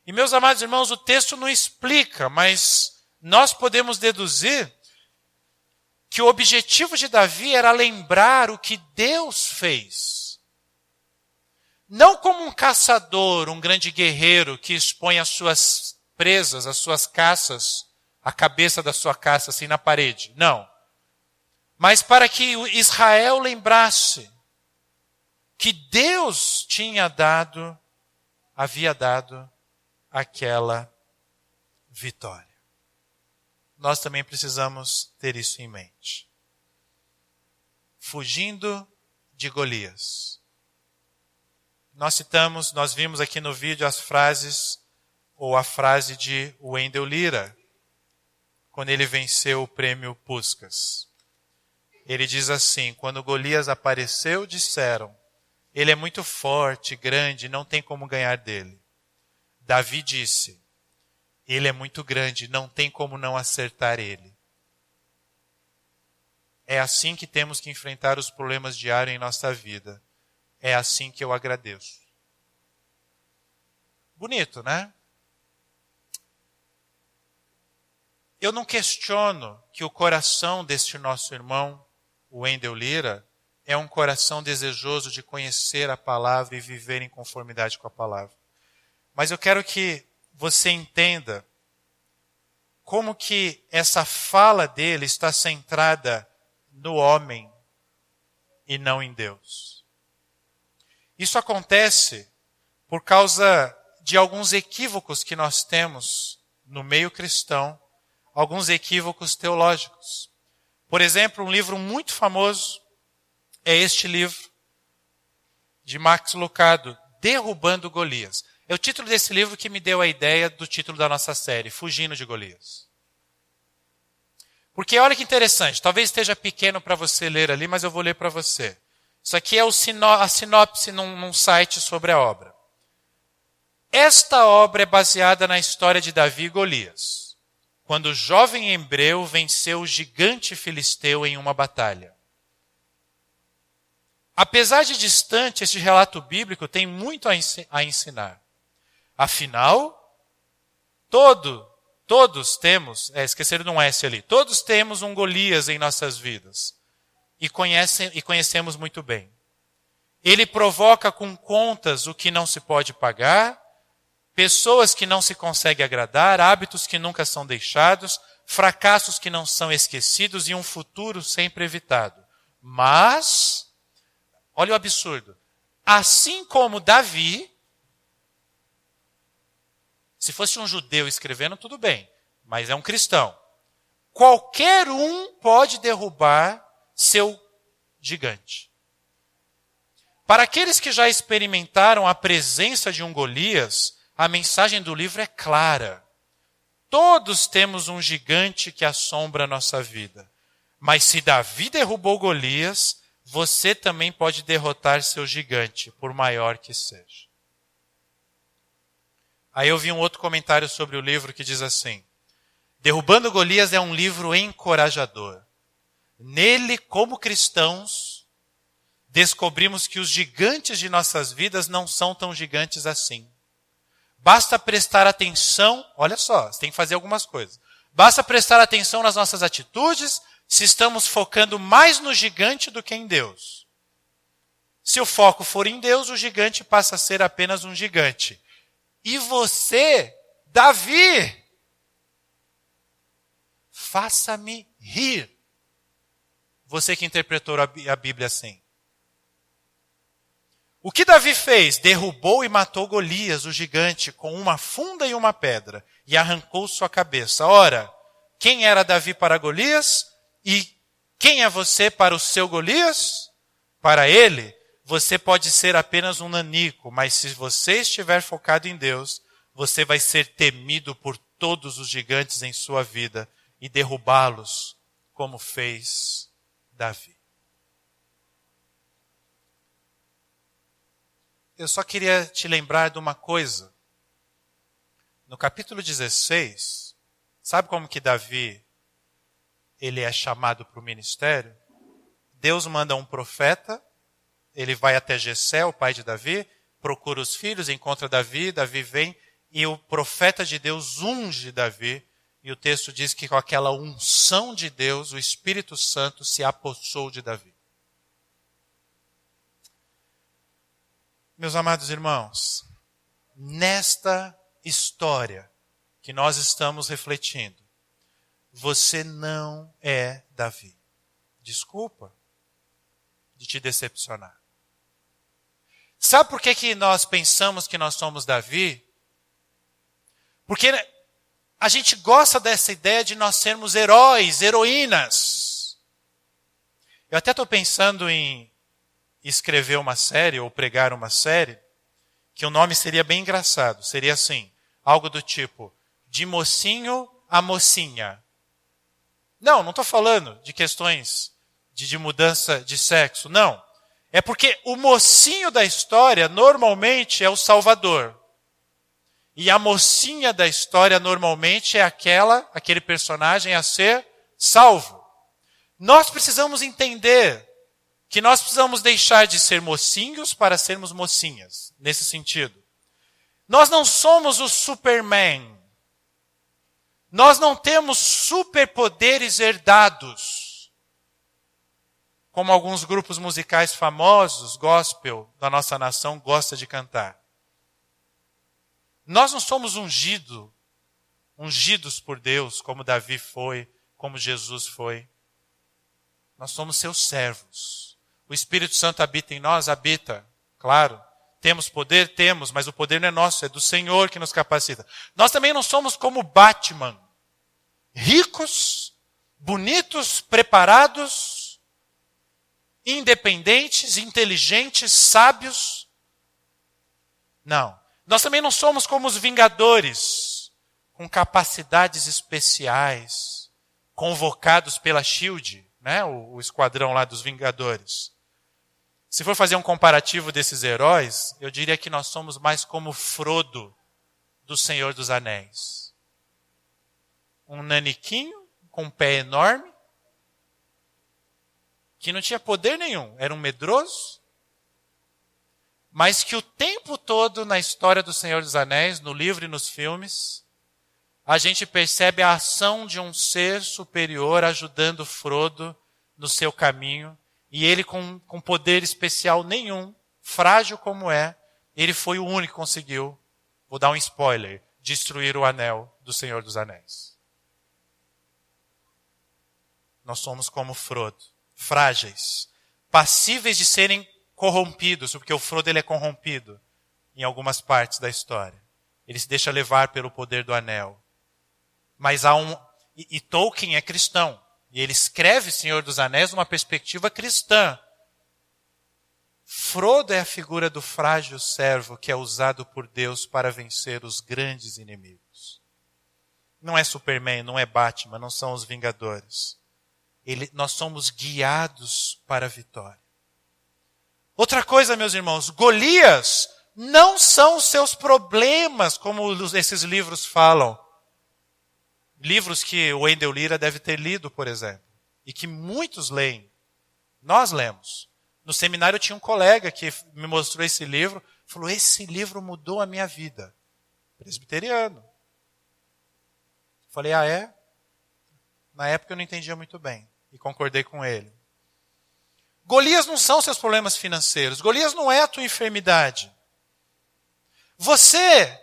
E meus amados irmãos, o texto não explica, mas nós podemos deduzir que o objetivo de Davi era lembrar o que Deus fez. Não como um caçador, um grande guerreiro que expõe as suas presas, as suas caças, a cabeça da sua caça assim na parede. Não. Mas para que Israel lembrasse que Deus havia dado aquela vitória. Nós também precisamos ter isso em mente. Fugindo de Golias. Nós vimos aqui no vídeo as frases, ou a frase de Wendell Lira, quando ele venceu o prêmio Puskás. Ele diz assim, quando Golias apareceu, disseram, ele é muito forte, grande, não tem como ganhar dele. Davi disse, ele é muito grande, não tem como não acertar ele. É assim que temos que enfrentar os problemas diários em nossa vida. É assim que eu agradeço. Bonito, né? eu não questiono que o coração deste nosso irmão, o Wendel Lira, é um coração desejoso de conhecer a palavra e viver em conformidade com a palavra. Mas eu quero que você entenda como que essa fala dele está centrada no homem e não em Deus. Isso acontece por causa de alguns equívocos que nós temos no meio cristão, alguns equívocos teológicos. Por exemplo, um livro muito famoso é este livro de Max Lucado, Derrubando Golias. É o título desse livro que me deu a ideia do título da nossa série, Fugindo de Golias. Porque olha que interessante, talvez esteja pequeno para você ler ali, mas eu vou ler para você. Isso aqui é a sinopse num site sobre a obra. Esta obra é baseada na história de Davi e Golias, quando o jovem hebreu venceu o gigante filisteu em uma batalha. Apesar de distante, este relato bíblico tem muito a ensinar. Afinal, todos temos, esqueceram de um S ali, todos temos um Golias em nossas vidas e conhecemos muito bem. Ele provoca com contas o que não se pode pagar, pessoas que não se consegue agradar, hábitos que nunca são deixados, fracassos que não são esquecidos e um futuro sempre evitado. Mas, olha o absurdo, assim como Davi, se fosse um judeu escrevendo, tudo bem, mas é um cristão. Qualquer um pode derrubar seu gigante. Para aqueles que já experimentaram a presença de um Golias, a mensagem do livro é clara. Todos temos um gigante que assombra a nossa vida. Mas se Davi derrubou Golias, você também pode derrotar seu gigante, por maior que seja. Aí eu vi um outro comentário sobre o livro que diz assim: Derrubando Golias é um livro encorajador. Nele, como cristãos, descobrimos que os gigantes de nossas vidas não são tão gigantes assim. Basta prestar atenção, olha só, você tem que fazer algumas coisas. Basta prestar atenção nas nossas atitudes, se estamos focando mais no gigante do que em Deus. Se o foco for em Deus, o gigante passa a ser apenas um gigante. E você, Davi, faça-me rir. Você que interpretou a Bíblia assim. O que Davi fez? Derrubou e matou Golias, o gigante, com uma funda e uma pedra, e arrancou sua cabeça. Ora, quem era Davi para Golias? E quem é você para o seu Golias? Para ele, você pode ser apenas um nanico, mas se você estiver focado em Deus, você vai ser temido por todos os gigantes em sua vida e derrubá-los, como fez Davi. Eu só queria te lembrar de uma coisa. No capítulo 16, sabe como que Davi ele é chamado para o ministério? Deus manda um profeta, ele vai até Jessé, o pai de Davi, procura os filhos, encontra Davi, Davi vem e o profeta de Deus unge Davi. E o texto diz que com aquela unção de Deus, o Espírito Santo se apossou de Davi. Meus amados irmãos, nesta história que nós estamos refletindo, você não é Davi. Desculpa de te decepcionar. Sabe por que nós pensamos que nós somos Davi? Porque a gente gosta dessa ideia de nós sermos heróis, heroínas. Eu até estou pensando em escrever uma série ou pregar uma série, que o nome seria bem engraçado. Seria assim, algo do tipo, de mocinho a mocinha. Não estou falando de questões de mudança de sexo, não. É porque o mocinho da história normalmente é o salvador. E a mocinha da história normalmente é aquele personagem a ser salvo. Nós precisamos entender que nós precisamos deixar de ser mocinhos para sermos mocinhas, nesse sentido. Nós não somos o Superman. Nós não temos superpoderes herdados, como alguns grupos musicais famosos, gospel, da nossa nação, gosta de cantar. Nós não somos ungidos por Deus, como Davi foi, como Jesus foi. Nós somos seus servos. O Espírito Santo habita em nós? Habita, claro. Temos poder? Temos, mas o poder não é nosso, é do Senhor que nos capacita. Nós também não somos como Batman, ricos, bonitos, preparados, independentes, inteligentes, sábios. Não. Nós também não somos como os Vingadores, com capacidades especiais, convocados pela SHIELD, né? O esquadrão lá dos Vingadores. Se for fazer um comparativo desses heróis, eu diria que nós somos mais como Frodo, do Senhor dos Anéis. Um naniquinho, com um pé enorme, que não tinha poder nenhum, era um medroso, mas que o tempo todo na história do Senhor dos Anéis, no livro e nos filmes, a gente percebe a ação de um ser superior ajudando Frodo no seu caminho, e ele com poder especial nenhum, frágil como é, ele foi o único que conseguiu, vou dar um spoiler, destruir o anel do Senhor dos Anéis. Nós somos como Frodo, frágeis, passíveis de serem corrompidos, porque o Frodo ele é corrompido em algumas partes da história. Ele se deixa levar pelo poder do anel. Mas há e Tolkien é cristão. E ele escreve Senhor dos Anéis numa perspectiva cristã. Frodo é a figura do frágil servo que é usado por Deus para vencer os grandes inimigos. Não é Superman, não é Batman, não são os Vingadores. Nós somos guiados para a vitória. Outra coisa, meus irmãos, Golias não são os seus problemas, como esses livros falam. Livros que o Wendell Lira deve ter lido, por exemplo, e que muitos leem. Nós lemos. No seminário eu tinha um colega que me mostrou esse livro, falou, esse livro mudou a minha vida. Presbiteriano. Falei, é? Na época eu não entendia muito bem, e concordei com ele. Golias não são seus problemas financeiros, Golias não é a tua enfermidade. Você,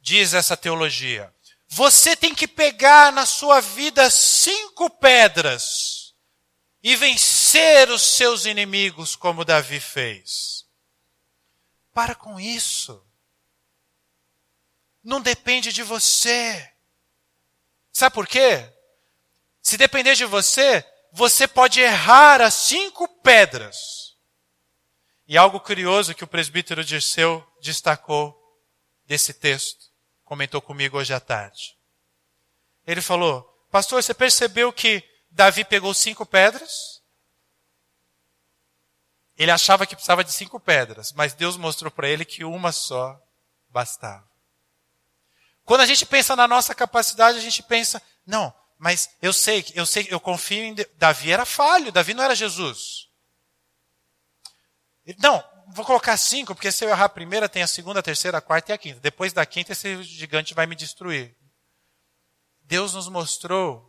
diz essa teologia, você tem que pegar na sua vida 5 pedras e vencer os seus inimigos como Davi fez. Para com isso. Não depende de você. Sabe por quê? Se depender de você, você pode errar as 5 pedras. E algo curioso que o presbítero Dirceu destacou desse texto. Comentou comigo hoje à tarde. Ele falou, pastor, você percebeu que Davi pegou 5 pedras? Ele achava que precisava de 5 pedras, mas Deus mostrou para ele que uma só bastava. Quando a gente pensa na nossa capacidade, a gente pensa, não, mas eu confio em Deus. Davi era falho, Davi não era Jesus. Não, vou colocar 5, porque se eu errar a primeira, tem a segunda, a terceira, a quarta e a quinta. Depois da quinta, esse gigante vai me destruir. Deus nos mostrou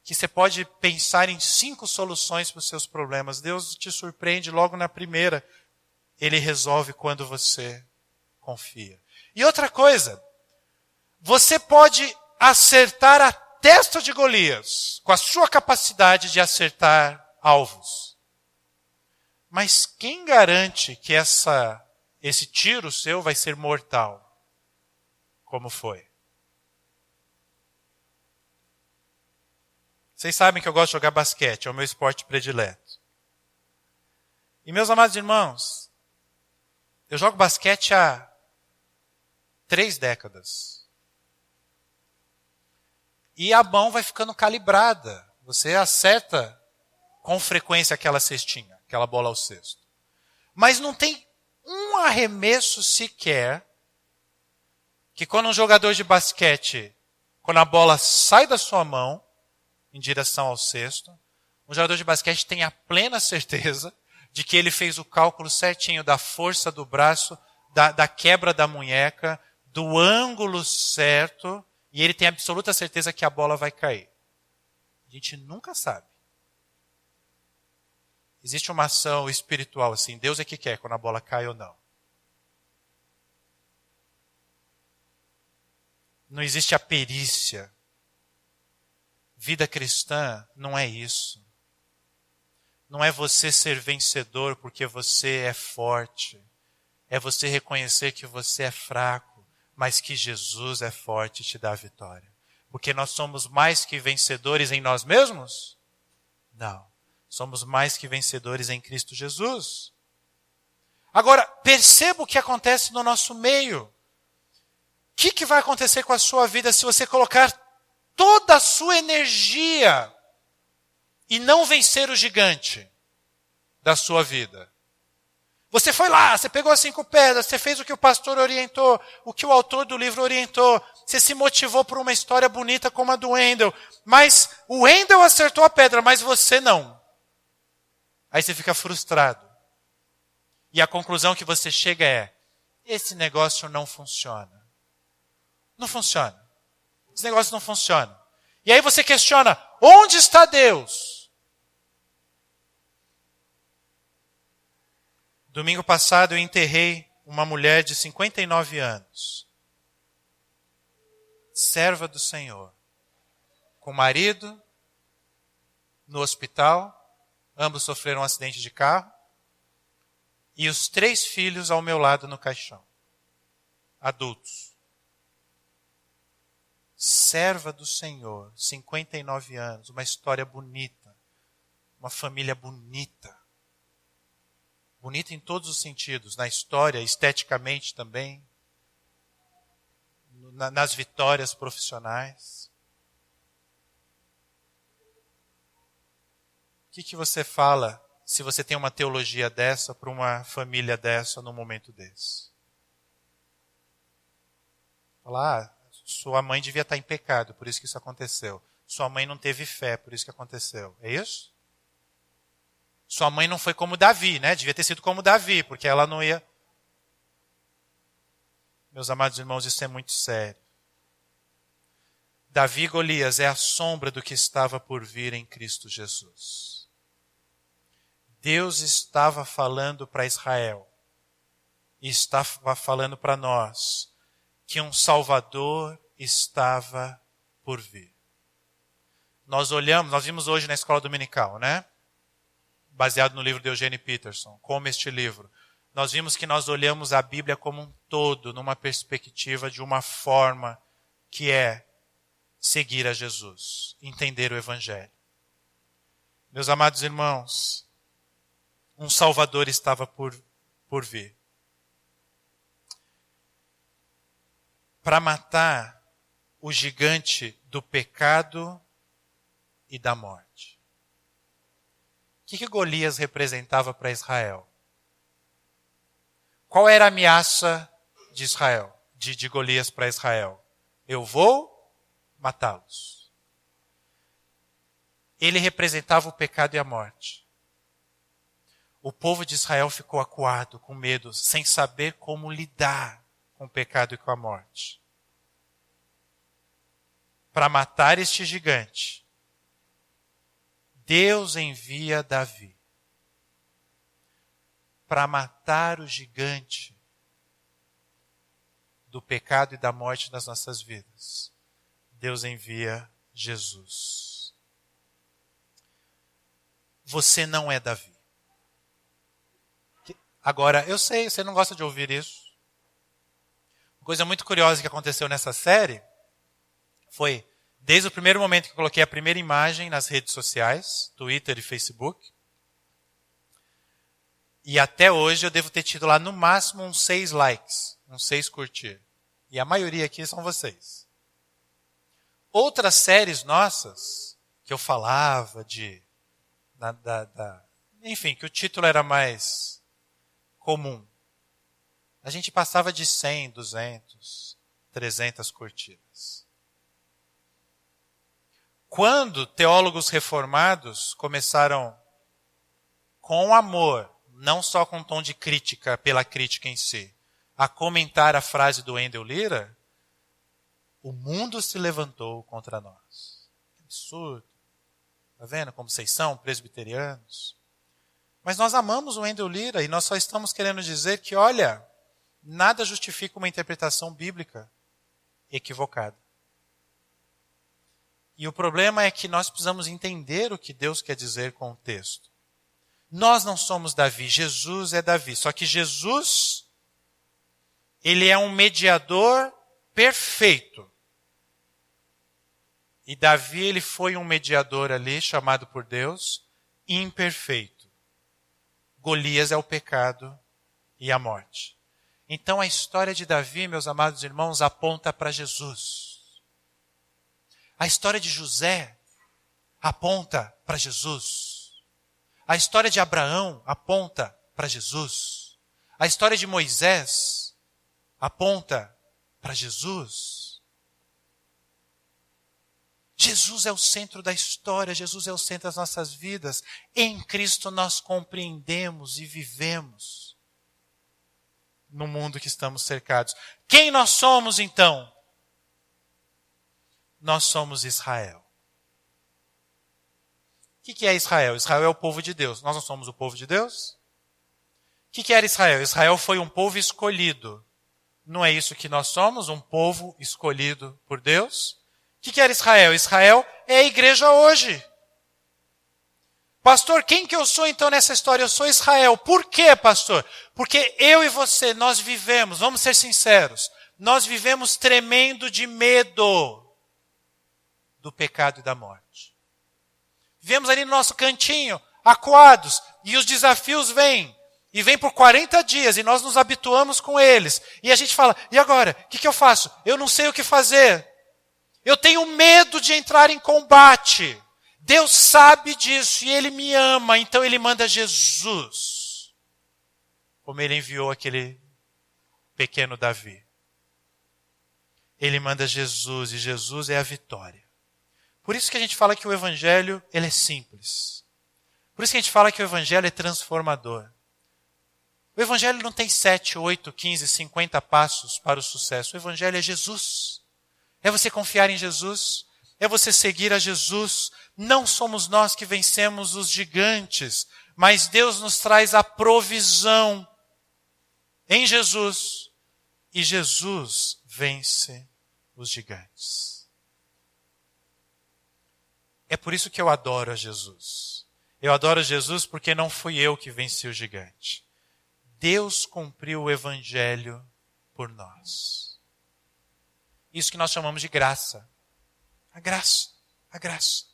que você pode pensar em 5 soluções para os seus problemas. Deus te surpreende logo na primeira. Ele resolve quando você confia. E outra coisa, você pode acertar a testa de Golias com a sua capacidade de acertar alvos. Mas quem garante que esse tiro seu vai ser mortal? Como foi? Vocês sabem que eu gosto de jogar basquete, é o meu esporte predileto. E meus amados irmãos, eu jogo basquete há 3 décadas. E a mão vai ficando calibrada. Você acerta com frequência aquela cestinha, aquela bola ao cesto. Mas não tem um arremesso sequer que quando um jogador de basquete, quando a bola sai da sua mão em direção ao cesto, um jogador de basquete tem a plena certeza de que ele fez o cálculo certinho da força do braço, da quebra da munheca, do ângulo certo, e ele tem absoluta certeza que a bola vai cair. A gente nunca sabe. Existe uma ação espiritual assim, Deus é que quer quando a bola cai ou não. Não existe a perícia. Vida cristã não é isso. Não é você ser vencedor porque você é forte. É você reconhecer que você é fraco, mas que Jesus é forte e te dá a vitória. Porque nós somos mais que vencedores em nós mesmos? Não. Somos mais que vencedores em Cristo Jesus. Agora, perceba o que acontece no nosso meio. O que vai acontecer com a sua vida se você colocar toda a sua energia e não vencer o gigante da sua vida? Você foi lá, você pegou as 5 pedras, você fez o que o pastor orientou, o que o autor do livro orientou, você se motivou por uma história bonita como a do Wendel, mas o Wendel acertou a pedra, mas você não. Aí você fica frustrado. E a conclusão que você chega é, esse negócio não funciona. Não funciona. Esse negócio não funciona. E aí você questiona, onde está Deus? Domingo passado eu enterrei uma mulher de 59 anos. Serva do Senhor. Com marido, no hospital. Ambos sofreram um acidente de carro. E os 3 filhos ao meu lado no caixão. Adultos. Serva do Senhor, 59 anos, uma história bonita. Uma família bonita. Bonita em todos os sentidos. Na história, esteticamente também. Nas vitórias profissionais. O que você fala se você tem uma teologia dessa para uma família dessa num momento desse? Falar, sua mãe devia estar em pecado, por isso que isso aconteceu. Sua mãe não teve fé, por isso que aconteceu. É isso? Sua mãe não foi como Davi, né? Devia ter sido como Davi, porque ela não ia... Meus amados irmãos, isso é muito sério. Davi e Golias é a sombra do que estava por vir em Cristo Jesus. Deus estava falando para Israel, e estava falando para nós, que um Salvador estava por vir. Nós vimos hoje na escola dominical, né? Baseado no livro de Eugene Peterson, como este livro. Nós vimos que nós olhamos a Bíblia como um todo, numa perspectiva de uma forma que é seguir a Jesus, entender o Evangelho. Meus amados irmãos, um Salvador estava por vir. Para matar o gigante do pecado e da morte. O que Golias representava para Israel? Qual era a ameaça de Israel, de Golias para Israel? Eu vou matá-los. Ele representava o pecado e a morte. O povo de Israel ficou acuado, com medo, sem saber como lidar com o pecado e com a morte. Para matar este gigante, Deus envia Davi. Para matar o gigante do pecado e da morte nas nossas vidas, Deus envia Jesus. Você não é Davi. Agora, eu sei, você não gosta de ouvir isso. Uma coisa muito curiosa que aconteceu nessa série foi, desde o primeiro momento que eu coloquei a primeira imagem nas redes sociais, Twitter e Facebook, e até hoje eu devo ter tido lá no máximo uns 6 likes, uns 6 curtir. E a maioria aqui são vocês. Outras séries nossas, que eu falava enfim, que o título era mais comum. A gente passava de 100, 200, 300 curtidas. Quando teólogos reformados começaram com amor, não só com tom de crítica pela crítica em si, a comentar a frase do Wendel Lira, o mundo se levantou contra nós. Que absurdo. Está vendo como vocês são, presbiterianos? Mas nós amamos o Wendell Lira e nós só estamos querendo dizer que, olha, nada justifica uma interpretação bíblica equivocada. E o problema é que nós precisamos entender o que Deus quer dizer com o texto. Nós não somos Davi, Jesus é Davi. Só que Jesus, ele é um mediador perfeito. E Davi, ele foi um mediador ali, chamado por Deus, imperfeito. Golias é o pecado e a morte. Então a história de Davi, meus amados irmãos, aponta para Jesus. A história de José aponta para Jesus. A história de Abraão aponta para Jesus. A história de Moisés aponta para Jesus. Jesus é o centro da história, Jesus é o centro das nossas vidas. Em Cristo nós compreendemos e vivemos no mundo que estamos cercados. Quem nós somos então? Nós somos Israel. O que é Israel? Israel é o povo de Deus. Nós não somos o povo de Deus? O que era Israel? Israel foi um povo escolhido. Não é isso que nós somos? Um povo escolhido por Deus? O que era Israel? Israel é a igreja hoje. Pastor, quem que eu sou então nessa história? Eu sou Israel. Por quê, pastor? Porque eu e você, nós vivemos, vamos ser sinceros, nós vivemos tremendo de medo do pecado e da morte. Vivemos ali no nosso cantinho, acuados, e os desafios vêm. E vêm por 40 dias, e nós nos habituamos com eles. E a gente fala, e agora? O que eu faço? Eu não sei o que fazer. Eu tenho medo de entrar em combate. Deus sabe disso, e Ele me ama, então Ele manda Jesus. Como Ele enviou aquele pequeno Davi. Ele manda Jesus, e Jesus é a vitória. Por isso que a gente fala que o Evangelho, ele é simples. Por isso que a gente fala que o Evangelho é transformador. O Evangelho não tem 7, 8, 15, 50 passos para o sucesso. O Evangelho é Jesus. É você confiar em Jesus. É você seguir a Jesus. Não somos nós que vencemos os gigantes, mas Deus nos traz a provisão em Jesus. E Jesus vence os gigantes. É por isso que eu adoro a Jesus. Eu adoro Jesus porque não fui eu que venci o gigante. Deus cumpriu o Evangelho por nós. Isso que nós chamamos de graça. A graça. A graça.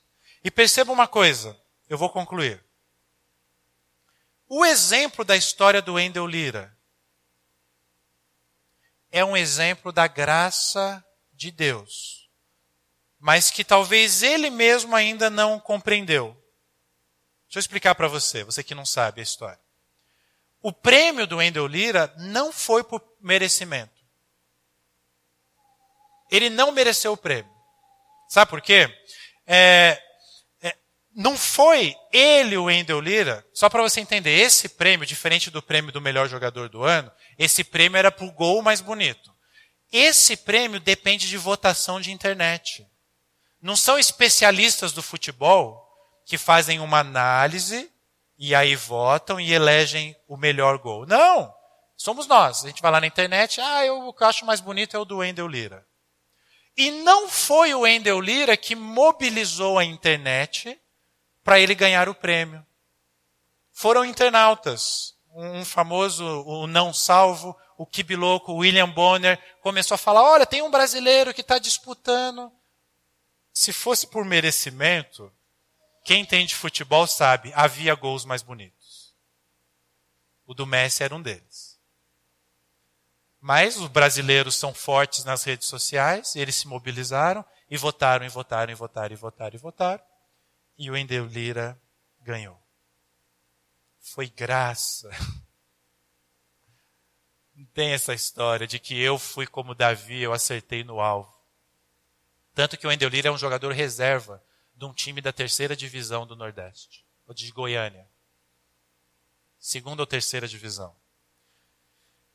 E perceba uma coisa, eu vou concluir. O exemplo da história do Wendell Lira é um exemplo da graça de Deus, mas que talvez ele mesmo ainda não compreendeu. Deixa eu explicar para você que não sabe a história. O prêmio do Wendell Lira não foi por merecimento. Ele não mereceu o prêmio. Sabe por quê? Não foi ele o Wendell Lira, só para você entender, esse prêmio, diferente do prêmio do melhor jogador do ano, esse prêmio era para o gol mais bonito. Esse prêmio depende de votação de internet. Não são especialistas do futebol que fazem uma análise e aí votam e elegem o melhor gol. Não! Somos nós. A gente vai lá na internet, o que eu acho mais bonito é o do Wendell Lira. E não foi o Wendell Lira que mobilizou a internet para ele ganhar o prêmio. Foram internautas. Um famoso, o não salvo, o Kibiloco, o William Bonner, começou a falar, olha, tem um brasileiro que está disputando. Se fosse por merecimento, quem entende futebol sabe, havia gols mais bonitos. O do Messi era um deles. Mas os brasileiros são fortes nas redes sociais, eles se mobilizaram e votaram, e votaram, e votaram, e votaram, e votaram. E o Wendell Lira ganhou. Foi graça. Não tem essa história de que eu fui como Davi, eu acertei no alvo. Tanto que o Wendell Lira é um jogador reserva de um time da 3ª divisão do Nordeste, ou de Goiânia. 2ª ou 3ª divisão.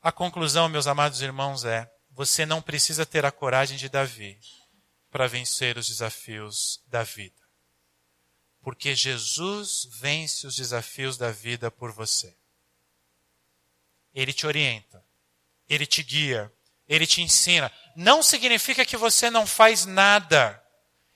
A conclusão, meus amados irmãos, é: você não precisa ter a coragem de Davi para vencer os desafios da vida. Porque Jesus vence os desafios da vida por você. Ele te orienta, Ele te guia, Ele te ensina. Não significa que você não faz nada.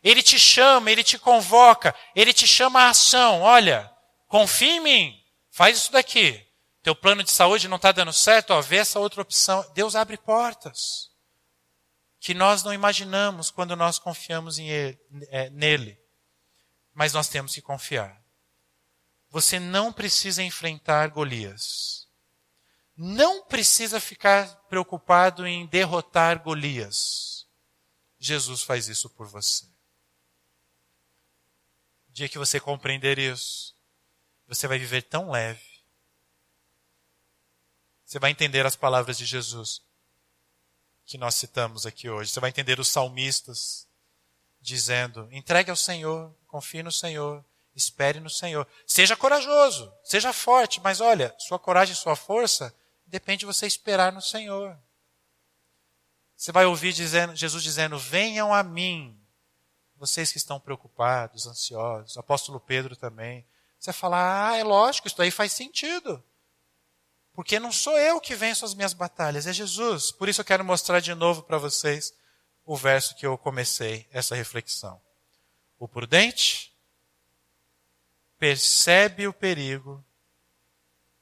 Ele te chama, Ele te convoca, Ele te chama à ação. Olha, confia em mim, faz isso daqui. Teu plano de saúde não está dando certo, ó, vê essa outra opção. Deus abre portas que nós não imaginamos quando nós confiamos nele. Mas nós temos que confiar. Você não precisa enfrentar Golias. Não precisa ficar preocupado em derrotar Golias. Jesus faz isso por você. O dia que você compreender isso, você vai viver tão leve. Você vai entender as palavras de Jesus que nós citamos aqui hoje. Você vai entender os salmistas dizendo: entregue ao Senhor, confie no Senhor, espere no Senhor. Seja corajoso, seja forte, mas olha, sua coragem e sua força depende de você esperar no Senhor. Você vai ouvir Jesus dizendo: venham a mim, vocês que estão preocupados, ansiosos. O apóstolo Pedro também. Você vai falar: é lógico, isso aí faz sentido. Porque não sou eu que venço as minhas batalhas, é Jesus. Por isso eu quero mostrar de novo para vocês o verso que eu comecei essa reflexão. O prudente percebe o perigo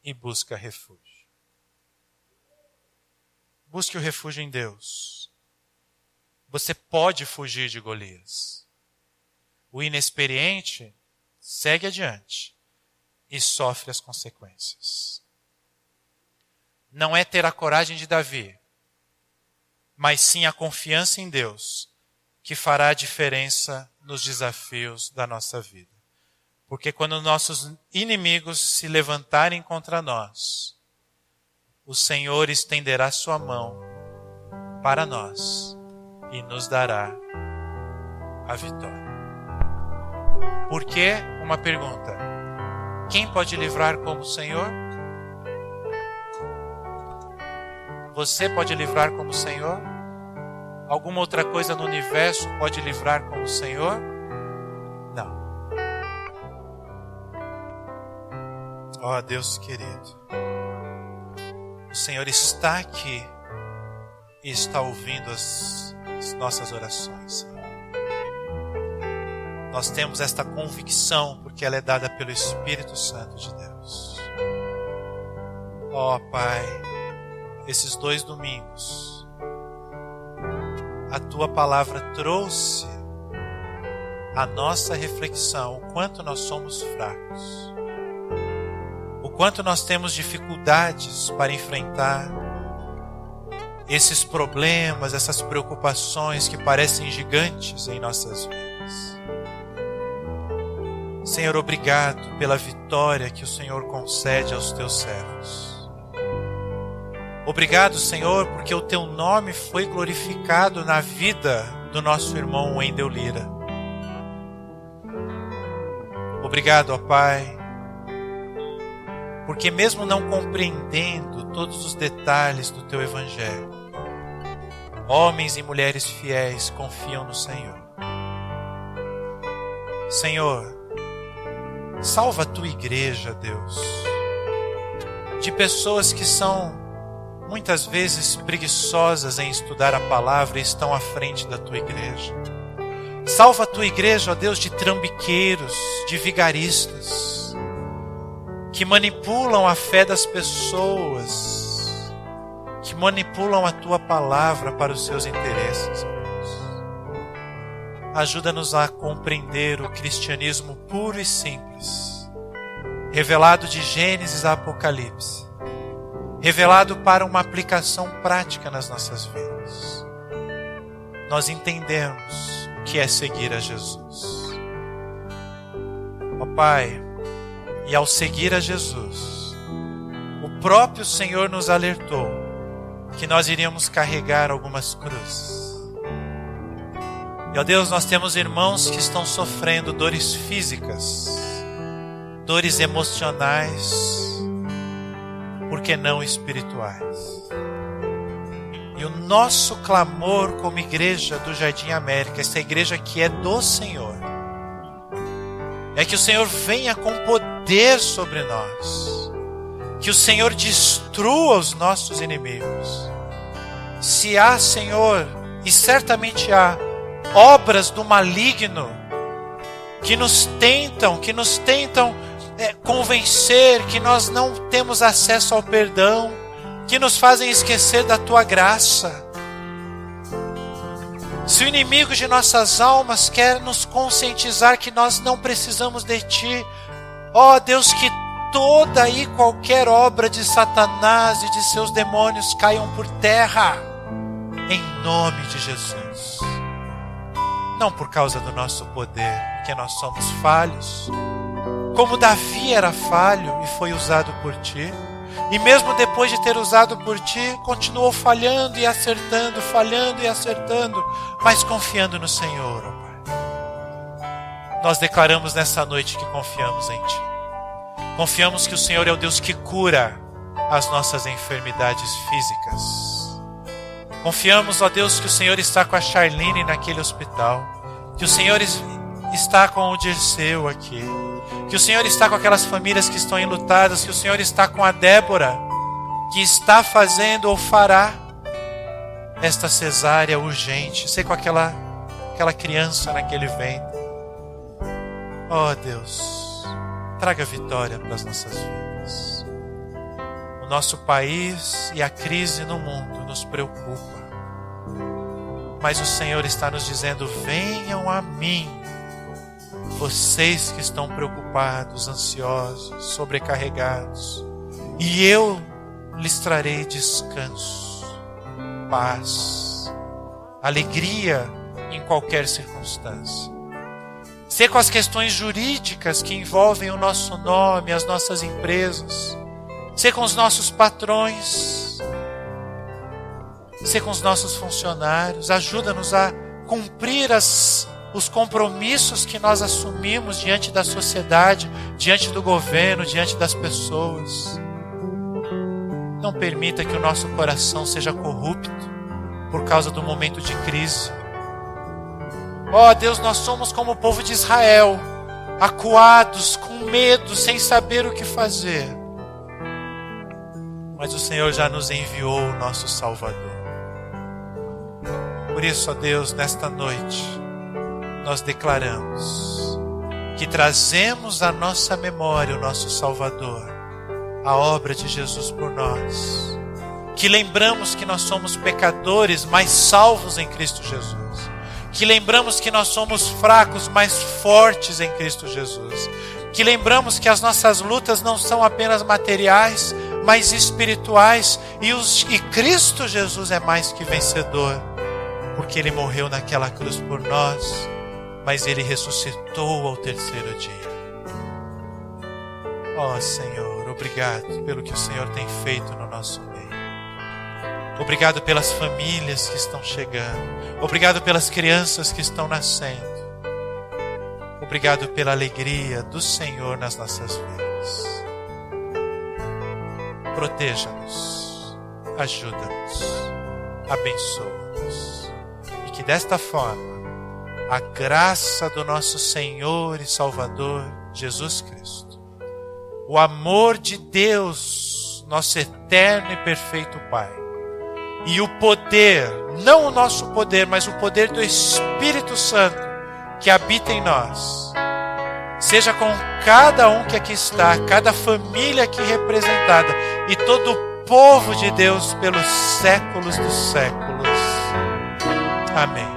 e busca refúgio. Busque o refúgio em Deus. Você pode fugir de Golias. O inexperiente segue adiante e sofre as consequências. Não é ter a coragem de Davi, mas sim a confiança em Deus que fará a diferença nos desafios da nossa vida. Porque quando nossos inimigos se levantarem contra nós, o Senhor estenderá sua mão para nós e nos dará a vitória. Por que? Uma pergunta. Quem pode livrar como o Senhor? Você pode livrar como o Senhor? Alguma outra coisa no universo pode livrar como o Senhor? Não. Ó Deus querido, o Senhor está aqui e está ouvindo as nossas orações, Senhor. Nós temos esta convicção porque ela é dada pelo Espírito Santo de Deus. Ó Pai, esses 2 domingos, a Tua palavra trouxe a nossa reflexão o quanto nós somos fracos, o quanto nós temos dificuldades para enfrentar esses problemas, essas preocupações que parecem gigantes em nossas vidas. Senhor, obrigado pela vitória que o Senhor concede aos Teus servos. Obrigado, Senhor, porque o Teu nome foi glorificado na vida do nosso irmão Wendel Lira. Obrigado, ó Pai, porque mesmo não compreendendo todos os detalhes do Teu Evangelho, homens e mulheres fiéis confiam no Senhor. Senhor, salva a Tua igreja, Deus, de pessoas que são muitas vezes preguiçosas em estudar a palavra e estão à frente da Tua igreja. Salva a Tua igreja, ó Deus, de trambiqueiros, de vigaristas, que manipulam a fé das pessoas, que manipulam a Tua palavra para os seus interesses, ó Deus. Ajuda-nos a compreender o cristianismo puro e simples, revelado de Gênesis a Apocalipse, revelado para uma aplicação prática nas nossas vidas. Nós entendemos o que é seguir a Jesus. Ó Pai, e ao seguir a Jesus, o próprio Senhor nos alertou que nós iríamos carregar algumas cruzes. E ó Deus, nós temos irmãos que estão sofrendo dores físicas, dores emocionais, por que não espirituais? E o nosso clamor como igreja do Jardim América, essa igreja que é do Senhor, é que o Senhor venha com poder sobre nós. Que o Senhor destrua os nossos inimigos. Se há, Senhor, e certamente há, obras do maligno que nos tentam convencer que nós não temos acesso ao perdão, que nos fazem esquecer da Tua graça. Se o inimigo de nossas almas quer nos conscientizar que nós não precisamos de Ti, ó Deus, que toda e qualquer obra de Satanás e de seus demônios caiam por terra, em nome de Jesus. Não por causa do nosso poder, porque nós somos falhos, como Davi era falho e foi usado por Ti, e mesmo depois de ter usado por Ti, continuou falhando e acertando, mas confiando no Senhor, ó Pai. Nós declaramos nessa noite que confiamos em Ti. Confiamos que o Senhor é o Deus que cura as nossas enfermidades físicas. Confiamos, ó Deus, que o Senhor está com a Charlene naquele hospital, que o Senhor está com o Dirceu aqui, que o Senhor está com aquelas famílias que estão enlutadas, que o Senhor está com a Débora, que está fazendo ou fará esta cesárea urgente, sei com aquela criança naquele ventre. Ó Deus, traga vitória para as nossas vidas. O nosso país e a crise no mundo nos preocupa, mas o Senhor está nos dizendo: venham a mim, vocês que estão preocupados, ansiosos, sobrecarregados, e eu lhes trarei descanso, paz, alegria em qualquer circunstância. Se com as questões jurídicas que envolvem o nosso nome, as nossas empresas, se com os nossos patrões, se com os nossos funcionários, ajuda-nos a cumprir os compromissos que nós assumimos diante da sociedade, diante do governo, diante das pessoas. Não permita que o nosso coração seja corrupto por causa do momento de crise. Ó Deus, nós somos como o povo de Israel, acuados, com medo, sem saber o que fazer. Mas o Senhor já nos enviou o nosso Salvador. Por isso, ó Deus, nesta noite, nós declaramos que trazemos à nossa memória o nosso Salvador, a obra de Jesus por nós, que lembramos que nós somos pecadores, mas salvos em Cristo Jesus, que lembramos que nós somos fracos, mas fortes em Cristo Jesus, que lembramos que as nossas lutas não são apenas materiais, mas espirituais, e Cristo Jesus é mais que vencedor, porque Ele morreu naquela cruz por nós, mas Ele ressuscitou ao terceiro dia. Ó Senhor, obrigado pelo que o Senhor tem feito no nosso meio. Obrigado pelas famílias que estão chegando. Obrigado pelas crianças que estão nascendo. Obrigado pela alegria do Senhor nas nossas vidas. Proteja-nos, ajuda-nos, abençoa-nos. E que desta forma, a graça do nosso Senhor e Salvador Jesus Cristo, o amor de Deus, nosso eterno e perfeito Pai, e o poder, não o nosso poder, mas o poder do Espírito Santo que habita em nós, seja com cada um que aqui está, cada família aqui representada e todo o povo de Deus pelos séculos dos séculos. Amém.